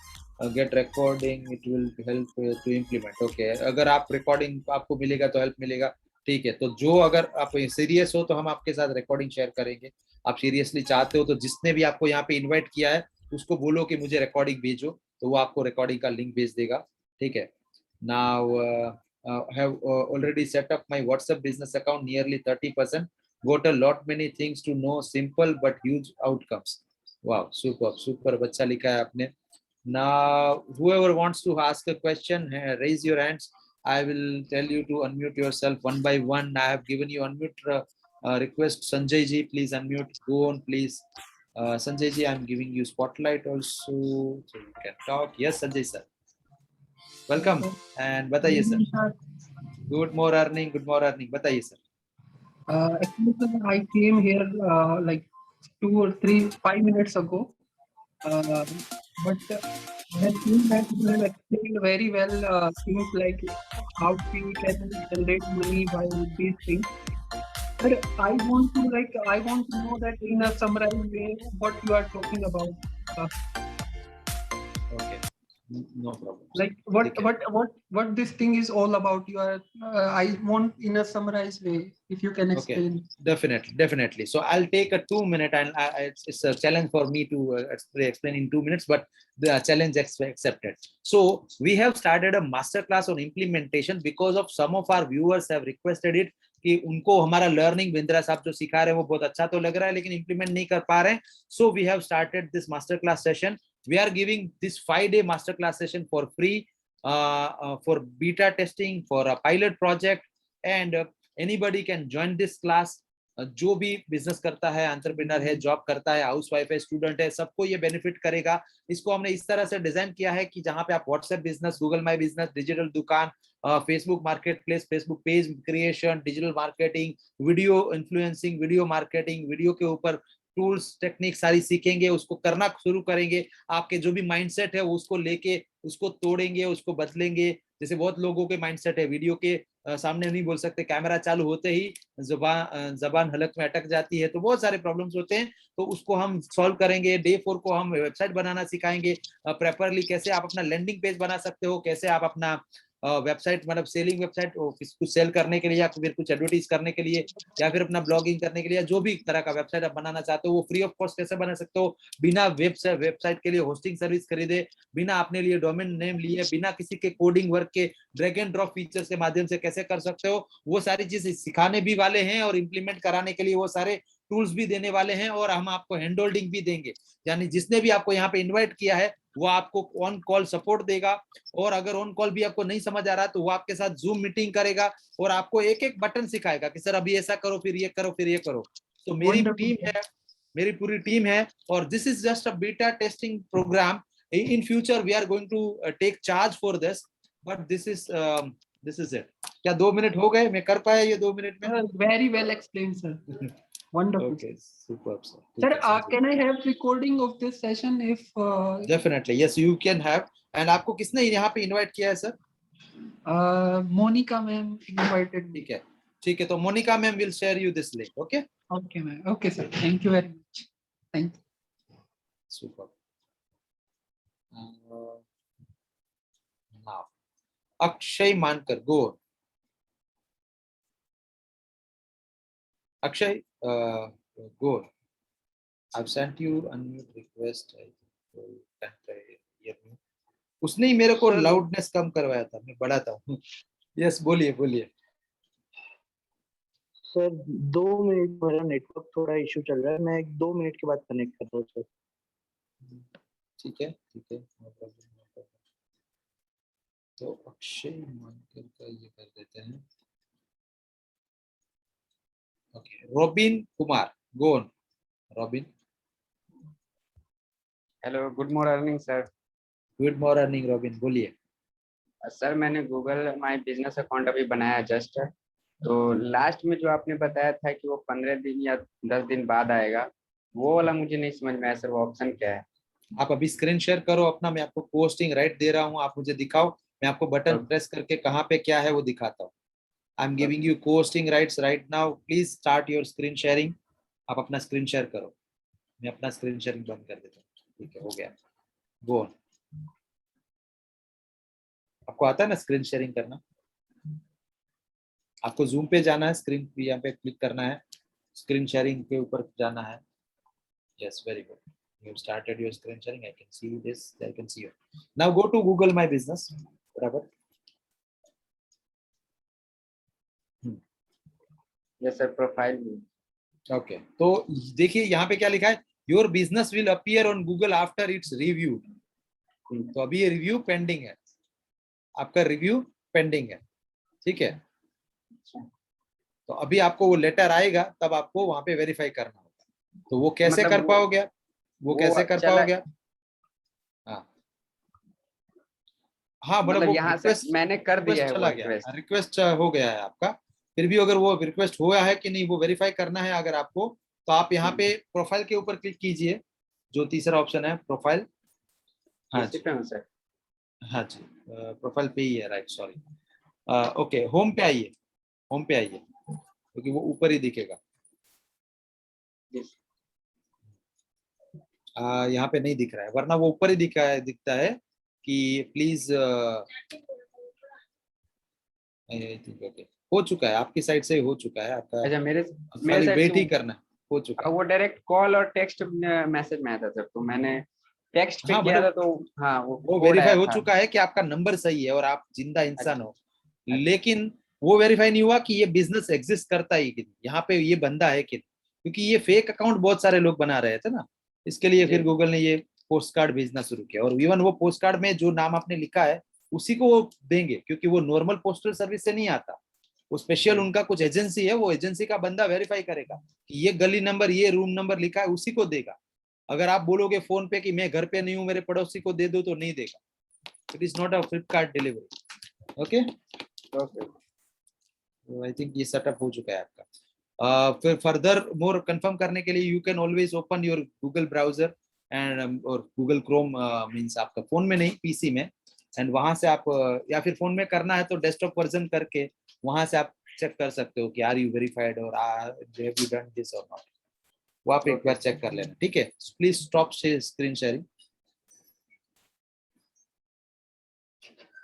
get recording, it will help to implement. Okay, अगर आप रिकॉर्डिंग आपको मिलेगा तो हेल्प मिलेगा। ठीक है, तो जो अगर आप सीरियस हो तो हम आपके साथ रिकॉर्डिंग शेयर करेंगे। आप सीरियसली चाहते हो तो जिसने भी आपको यहाँ पे इनवाइट किया है उसको बोलो कि मुझे रिकॉर्डिंग भेजो, तो वो आपको रिकॉर्डिंग का लिंक भेज देगा। ठीक है, now have already set up my WhatsApp business account, nearly 30%, got a lot many things to know, simple but huge outcomes. Wow, super अच्छा लिखा है आपने। Now whoever wants to ask a question, raise your hands. I will tell you to unmute yourself one by one. I have given you unmute request. Sanjay ji, please unmute. Go on, please. Sanjay ji, I'm giving you spotlight also, so you can talk. Yes, Sanjay sir, welcome. And बताइए sir. Good morning, good morning. बताइए sir. Actually, sir, I came here like 2 or 3, 5 minutes ago, but I have seen that you have explained very well things like how we can generate money by these things. But I want to know that in a summarized way what you are talking about. Okay, no problem. Like ठीक है. what this thing is all about. You are I want in a summarized way if you can explain. Definitely. So I'll take a 2 minute, and it's a challenge for me to explain in 2 minutes, but the challenge accepted. So we have started a masterclass on implementation because of some of our viewers have requested it कि उनको हमारा learning Bindra साहब जो सिखा रहे हैं वो बहुत अच्छा तो लग रहा है लेकिन इंप्लीमेंट नहीं कर पा रहे हैं. So we have started this masterclass session. We are giving this 5-day masterclass session for free for beta testing, for a pilot project, and anybody can join this class. जो भी बिजनेस करता है, entrepreneur है, job करता है, housewife है, student है, सबको ये बेनिफिट करेगा. इसको हमने इस तरह से डिजाइन किया है कि जहां पे आप WhatsApp business, Google my business, digital दुकान, Facebook marketplace, Facebook page creation, digital marketing, video influencing, video marketing, video के ऊपर टूल्स टेक्निक सारी सीखेंगे, उसको करना शुरू करेंगे. आपके जो भी माइंडसेट है उसको लेके उसको तोड़ेंगे, उसको बदलेंगे. जैसे बहुत लोगों के माइंडसेट है वीडियो के सामने नहीं बोल सकते, कैमरा चालू होते ही जबान हलक में अटक जाती है, तो बहुत सारे प्रॉब्लम्स होते हैं, तो उसको हम सॉल्व करेंगे. डे 4 को हम वेबसाइट बनाना सिखाएंगे प्रॉपरली, कैसे आप अपना लैंडिंग पेज बना सकते हो, कैसे आप अपना वेबसाइट मतलब सेलिंग वेबसाइट कुछ सेल करने के लिए या फिर कुछ एडवर्टाइज करने के लिए या फिर अपना ब्लॉगिंग करने के लिए, जो भी तरह का वेबसाइट आप बनाना चाहते हो वो फ्री ऑफ कॉस्ट कैसे बना सकते हो, बिना वेबसाइट के लिए होस्टिंग सर्विस खरीदे, बिना अपने लिए डोमेन नेम लिए, बिना किसी के कोडिंग वर्क के ड्रैग एंड ड्रॉप फीचर्स के माध्यम से कैसे कर सकते हो, वो सारी चीजें सिखाने भी वाले हैं और इम्प्लीमेंट कराने के लिए वो सारे टूल्स भी देने वाले हैं, और हम आपको हैंड होल्डिंग भी देंगे. यानी जिसने भी आपको यहाँ पे इन्वाइट किया है वो आपको ऑन कॉल सपोर्ट देगा, और अगर ऑन कॉल भी आपको नहीं समझ आ रहा तो वो आपके साथ जूम मीटिंग करेगा और आपको एक एक बटन सिखाएगा कि सर अभी ऐसा करो, फिर ये करो, फिर ये करो. तो मेरी पूरी टीम है, और this is just a beta testing program. In future we are going to take charge for this, but this is it. क्या 2 मिनट हो गए? मैं कर पाया ये 2 मिनट में? Very well explained, sir. Wonderful. Okay, superb, sir. Sir, ठीक है, समझ can I have recording of this session if गया. Definitely, yes, you can have. And आपको किसने यहाँ पे invite किया है, sir? Monica ma'am invited me. ठीक है, तो Monica ma'am will share you this link. Okay? Okay, ma'am. Okay, sir. Thank you very much. Thank you. Superb. Now, Akshay Mankar, go on. Akshay, go on. I've sent you unmute request. I think you can try hear me. उसने ही मेरे को loudness कम करवाया था, मैं बढ़ाता हूँ. Yes, बोलिए बोलिए. सर 2 मिनट, मेरा नेटवर्क थोड़ा इशू चल रहा है, मैं 2 मिनट के बाद कनेक्ट करता हूँ सर. ठीक है, ठीक है, नो प्रॉब्लम, नो प्रॉब्लम. तो अक्षय मानकर का ये कर देते हैं. Okay, robin Kumar, go on. Robin. Hello, good morning sir. Good morning robin, बोलिए. सर मैंने गूगल माई बिजनेस अकाउंट अभी बनाया जस्ट. तो लास्ट में जो आपने बताया था कि वो 15 दिन या 10 दिन बाद आएगा, वो वाला मुझे नहीं समझ में आया सर. वो ऑप्शन क्या है? आप अभी स्क्रीन शेयर करो अपना, मैं आपको पोस्टिंग राइट दे रहा हूँ, आप मुझे दिखाओ, मैं आपको बटन प्रेस करके कहाँ पे क्या है वो दिखाता हूँ. I am giving you posting rights right now. Please start your screen sharing. आप अपना स्क्रीन शेयर करो, मैं अपना स्क्रीन शेयरिंग बंद कर देता हूँ. ठीक है, हो गया. Go on. आपको आता है ना स्क्रीन शेयरिंग करना? आपको जूम पे जाना है, स्क्रीन पे यहाँ पे क्लिक करना है, स्क्रीन शेयरिंग के ऊपर जाना है. Yes, very good. You have started your screen sharing. I can see this. I can see you. Now go to Google My Business. बराबर. यस सर, प्रोफाइल में. Okay. तो देखिए यहाँ पे क्या लिखा है, Your business will appear on Google after it's reviewed. तो अभी ये रिव्यू पेंडिंग है, आपका रिव्यू पेंडिंग है. ठीक है, तो अभी आपको वो लेटर आएगा, तब आपको वहां पे वेरीफाई करना होगा. तो वो कैसे कर पाओगे? वो कैसे कर पाओगे? हाँ हाँ, मतलब यहाँ से मैंने कर दिया है, चला गया, रिक्वेस्ट हो गया है आपका. फिर भी अगर वो रिक्वेस्ट हुआ है कि नहीं वो वेरीफाई करना है अगर आपको, तो आप यहाँ पे प्रोफाइल के ऊपर क्लिक कीजिए, जो तीसरा ऑप्शन है प्रोफाइल. हाँ जी, हाँ जी, प्रोफाइल पे ही है, राइट, सॉरी. ओके, होम पे आइए, होम पे आइए, क्योंकि वो ऊपर ही दिखेगा. यहाँ पे नहीं दिख रहा है, वरना वो ऊपर ही दिखता है कि प्लीज. ओके, हो चुका है आपकी साइड से, हो चुका है आपका. अच्छा, मेरे वेट ही करना है, हो चुका है. वो डायरेक्ट कॉल और टेक्स्ट मैसेज में आया था सर, तो मैंने टेक्स्ट पे किया था, तो हाँ वो वेरीफाई हो चुका है कि आपका नंबर सही है और आप जिंदा इंसान हो. लेकिन वो वेरीफाई नहीं हुआ कि ये बिजनेस एग्जिस्ट करता है कि नहीं, यहाँ पे ये बंदा है कि नहीं, क्योंकि ये फेक अकाउंट बहुत सारे लोग बना रहे थे ना, इसके लिए फिर गूगल ने ये पोस्ट कार्ड भेजना शुरू किया. और इवन वो पोस्ट कार्ड में जो नाम आपने लिखा है उसी को वो देंगे, क्योंकि वो नॉर्मल पोस्टल सर्विस से नहीं आता, वो स्पेशल उनका कुछ एजेंसी है, वो एजेंसी का बंदा वेरीफाई करेगा कि ये गली नंबर, ये रूम नंबर लिखा है, उसी को देगा. अगर आप बोलोगे फोन पे कि मैं घर पे नहीं हूँ, मेरे पड़ोसी को दे दो, तो नहीं देगा. It is not a Flipkart delivery. Okay, I think ये सेटअप हो चुका है आपका. फिर फर्दर मोर कंफर्म करने के लिए you can always open your Google browser and और गूगल क्रोम, मींस आपका फोन में नहीं, पीसी में. एंड वहां से आप या फिर फोन में करना है तो डेस्कटॉप वर्जन करके वहां से आप चेक कर सकते हो कि आर यू वेरीफाइड और हैव यू डन दिस और नॉट. वो आप एक बार चेक कर लेना. ठीक है, please stop screen sharing.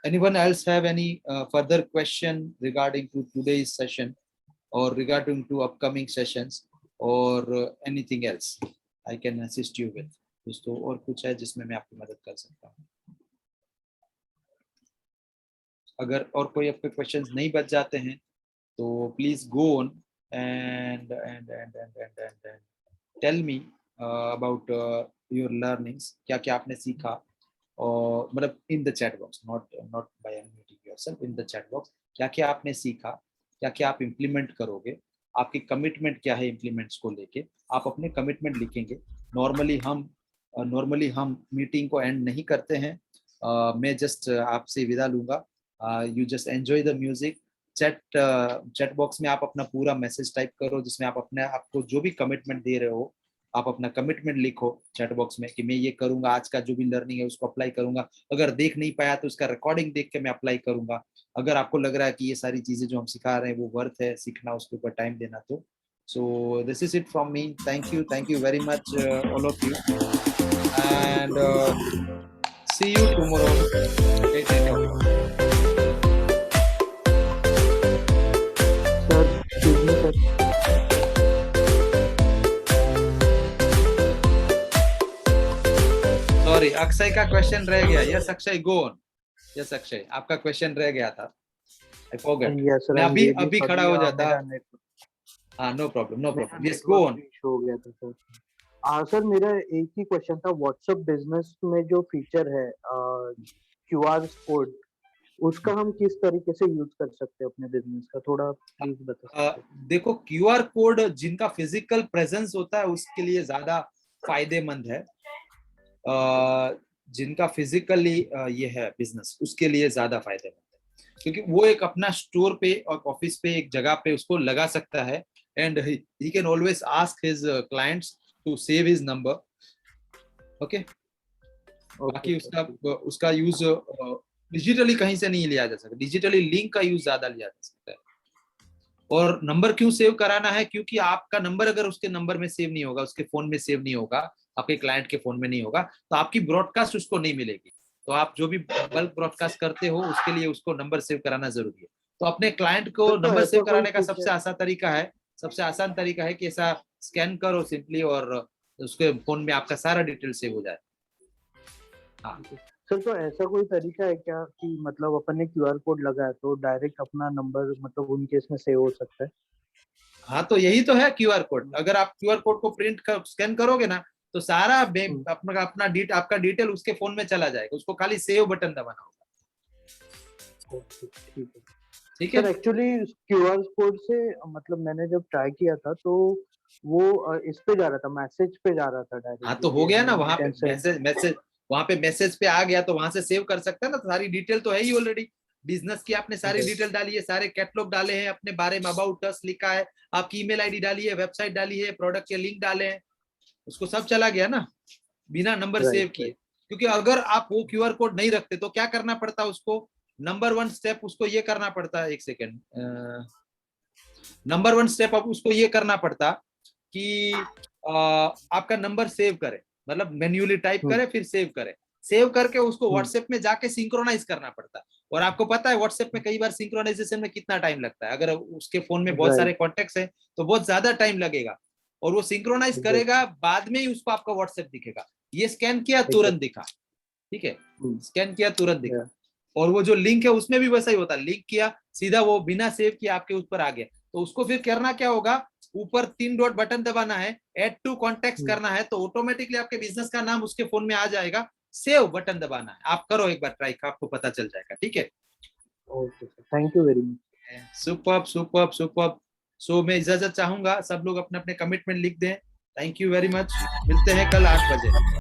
Anyone else have any further question regarding to today's session or regarding to upcoming sessions or anything else I can assist you with? दोस्तों और कुछ है जिसमें मैं आपकी मदद कर सकता हूँ? अगर और कोई आपके क्वेश्चंस नहीं बच जाते हैं तो please go on and tell me about your learnings. क्या क्या आपने सीखा, और मतलब in the chat box, not by unmuting yourself, in the chat box क्या क्या आपने सीखा, क्या क्या आप इम्प्लीमेंट करोगे, आपकी कमिटमेंट क्या है इम्प्लीमेंट्स को लेके. आप अपने कमिटमेंट लिखेंगे. नॉर्मली हम मीटिंग को एंड नहीं करते हैं. मैं जस्ट आपसे विदा लूंगा. You just enjoy the music, chat box में आप अपना पूरा मैसेज टाइप करो, जिसमें आप अपने आपको जो भी कमिटमेंट दे रहे हो, आप अपना कमिटमेंट लिखो चैट बॉक्स में कि मैं ये करूंगा, आज का जो भी लर्निंग है उसको अप्लाई करूंगा, अगर देख नहीं पाया तो उसका रिकॉर्डिंग देख के मैं अप्लाई करूंगा, अगर आपको लग रहा है कि ये सारी चीजें जो हम सिखा रहे हैं वो वर्थ है सीखना, उसके ऊपर टाइम देना। तो so this is it from me. Thank you very much all of you, and see you tomorrow at 8 o'clock। Sir excuse me, sir sorry, Akshay का क्वेश्चन रह गया। Yes Akshay, go on. Yes Akshay, आपका क्वेश्चन रह गया था, I forgot. Yes sir, मैं I'm really अभी खड़ा sorry, हो जाता। मेरा network हाँ, नो प्रॉब्लम नो मेरा problem, yes go network on. भी issue हो गया था सर। सर मेरा एक ही क्वेश्चन था, व्हाट्सएप बिजनेस में जो फीचर है क्यूआर कोड, उसका हम किस तरीके से यूज कर सकते हैं अपने बिजनेस का, थोड़ा प्लीज बता सकते हैं? देखो, क्यूआर कोड जिनका फिजिकल प्रेजेंस होता है उसके लिए ज्यादा फायदेमंद है, जिनका फिजिकली ये है बिजनेस उसके लिए ज्यादा फायदेमंद है, क्योंकि वो एक अपना स्टोर पे और ऑफिस पे एक जगह पे उसको लगा सकता है, and he can always ask his clients to save his number. Okay, बाकी उसका यूज डिजिटली कहीं से नहीं लिया जा सकता, डिजिटली लिंक का यूज ज्यादा लिया जा सकता है। और नंबर क्यों सेव कराना है, क्योंकि आपका नंबर अगर उसके नंबर में सेव नहीं होगा, उसके फोन में सेव नहीं होगा, आपके क्लाइंट के फोन में नहीं होगा, तो आपकी ब्रॉडकास्ट उसको नहीं मिलेगी। तो आप जो भी बल्क ब्रॉडकास्ट करते हो उसके लिए उसको नंबर सेव कराना जरूरी है। तो अपने क्लाइंट को तो नंबर ऐसा सेव कोई कराने का फीचर सबसे आसान तरीका है कि ऐसा स्कैन करो सिंपली, और उसके फोन में आपका सारा डिटेल सेव हो जाए। हाँ सर, तो ऐसा कोई तरीका है क्या कि मतलब अपन ने क्यूआर कोड लगाया तो डायरेक्ट अपना नंबर मतलब उनके इसमें सेव हो सकता है? हाँ, तो यही तो है क्यूआर कोड। अगर आप क्यूआर कोड को प्रिंट कर स्कैन करोगे ना, तो सारा आपका डिटेल उसके फोन में चला जाएगा, उसको खाली सेव बटन दबाना होगा। ओके, ठीक है। ठीक सर है। एक्चुअली क्यूआर कोड से मतलब मैंने जब ट्राई किया था तो वो इस पे जा रहा था, मैसेज पे जा रहा था हाँ, डायरेक्टली तो हो कि गया ना, हमें वहां पे मैसेज। मैसेज पे आ गया, तो वहां से सेव कर सकता है ना, सारी डिटेल तो है ही ऑलरेडी। बिजनेस की आपने सारी डिटेल डाली है, सारे कैटलॉग डाले हैं, अपने बारे में अबाउट अस लिखा है, आपकी ईमेल आईडी डाली है, वेबसाइट डाली है, प्रोडक्ट के लिंक डाले हैं, उसको सब चला गया ना, बिना नंबर सेव राइट, किए। राइट। क्योंकि अगर आप वो क्यूआर कोड नहीं रखते तो क्या करना पड़ता उसको, नंबर 1 स्टेप उसको ये करना पड़ता, एक सेकेंड, नंबर 1 स्टेप अब उसको ये करना पड़ता कि आपका नंबर सेव करे, मतलब मैन्युअली टाइप करे फिर सेव करे, सेव करके उसको व्हाट्सएप में जाके सिंक्रोनाइज करना पड़ता। और आपको पता है व्हाट्सएप में कई बार सिंक्रोनाइजेशन में कितना टाइम लगता है, अगर उसके फोन में बहुत सारे कॉन्टेक्ट्स हैं तो बहुत ज्यादा टाइम लगेगा, और वो सिंक्रोनाइज करेगा, बाद में ही उसको आपका व्हाट्सएप दिखेगा। ये स्कैन किया तुरंत दिखा, ठीक है, स्कैन किया तुरंत दिखा। और वो जो लिंक है उसमें भी वैसा ही होता है, लिंक किया सीधा वो बिना सेव किया आपके ऊपर आ गया, तो उसको फिर करना क्या होगा, ऊपर 3 डॉट बटन दबाना है, ऐड टू कॉन्टेक्ट्स करना है, तो ऑटोमेटिकली आपके बिजनेस का नाम उसके फोन में आ जाएगा, सेव बटन दबाना है। आप करो एक बार ट्राई, आपको पता चल जाएगा। ठीक है, okay sir, thank you very much. Superb. So मैं इजाजत चाहूंगा, सब लोग अपने अपने कमिटमेंट लिख दें। थैंक यू वेरी मच, मिलते हैं कल 8 बजे।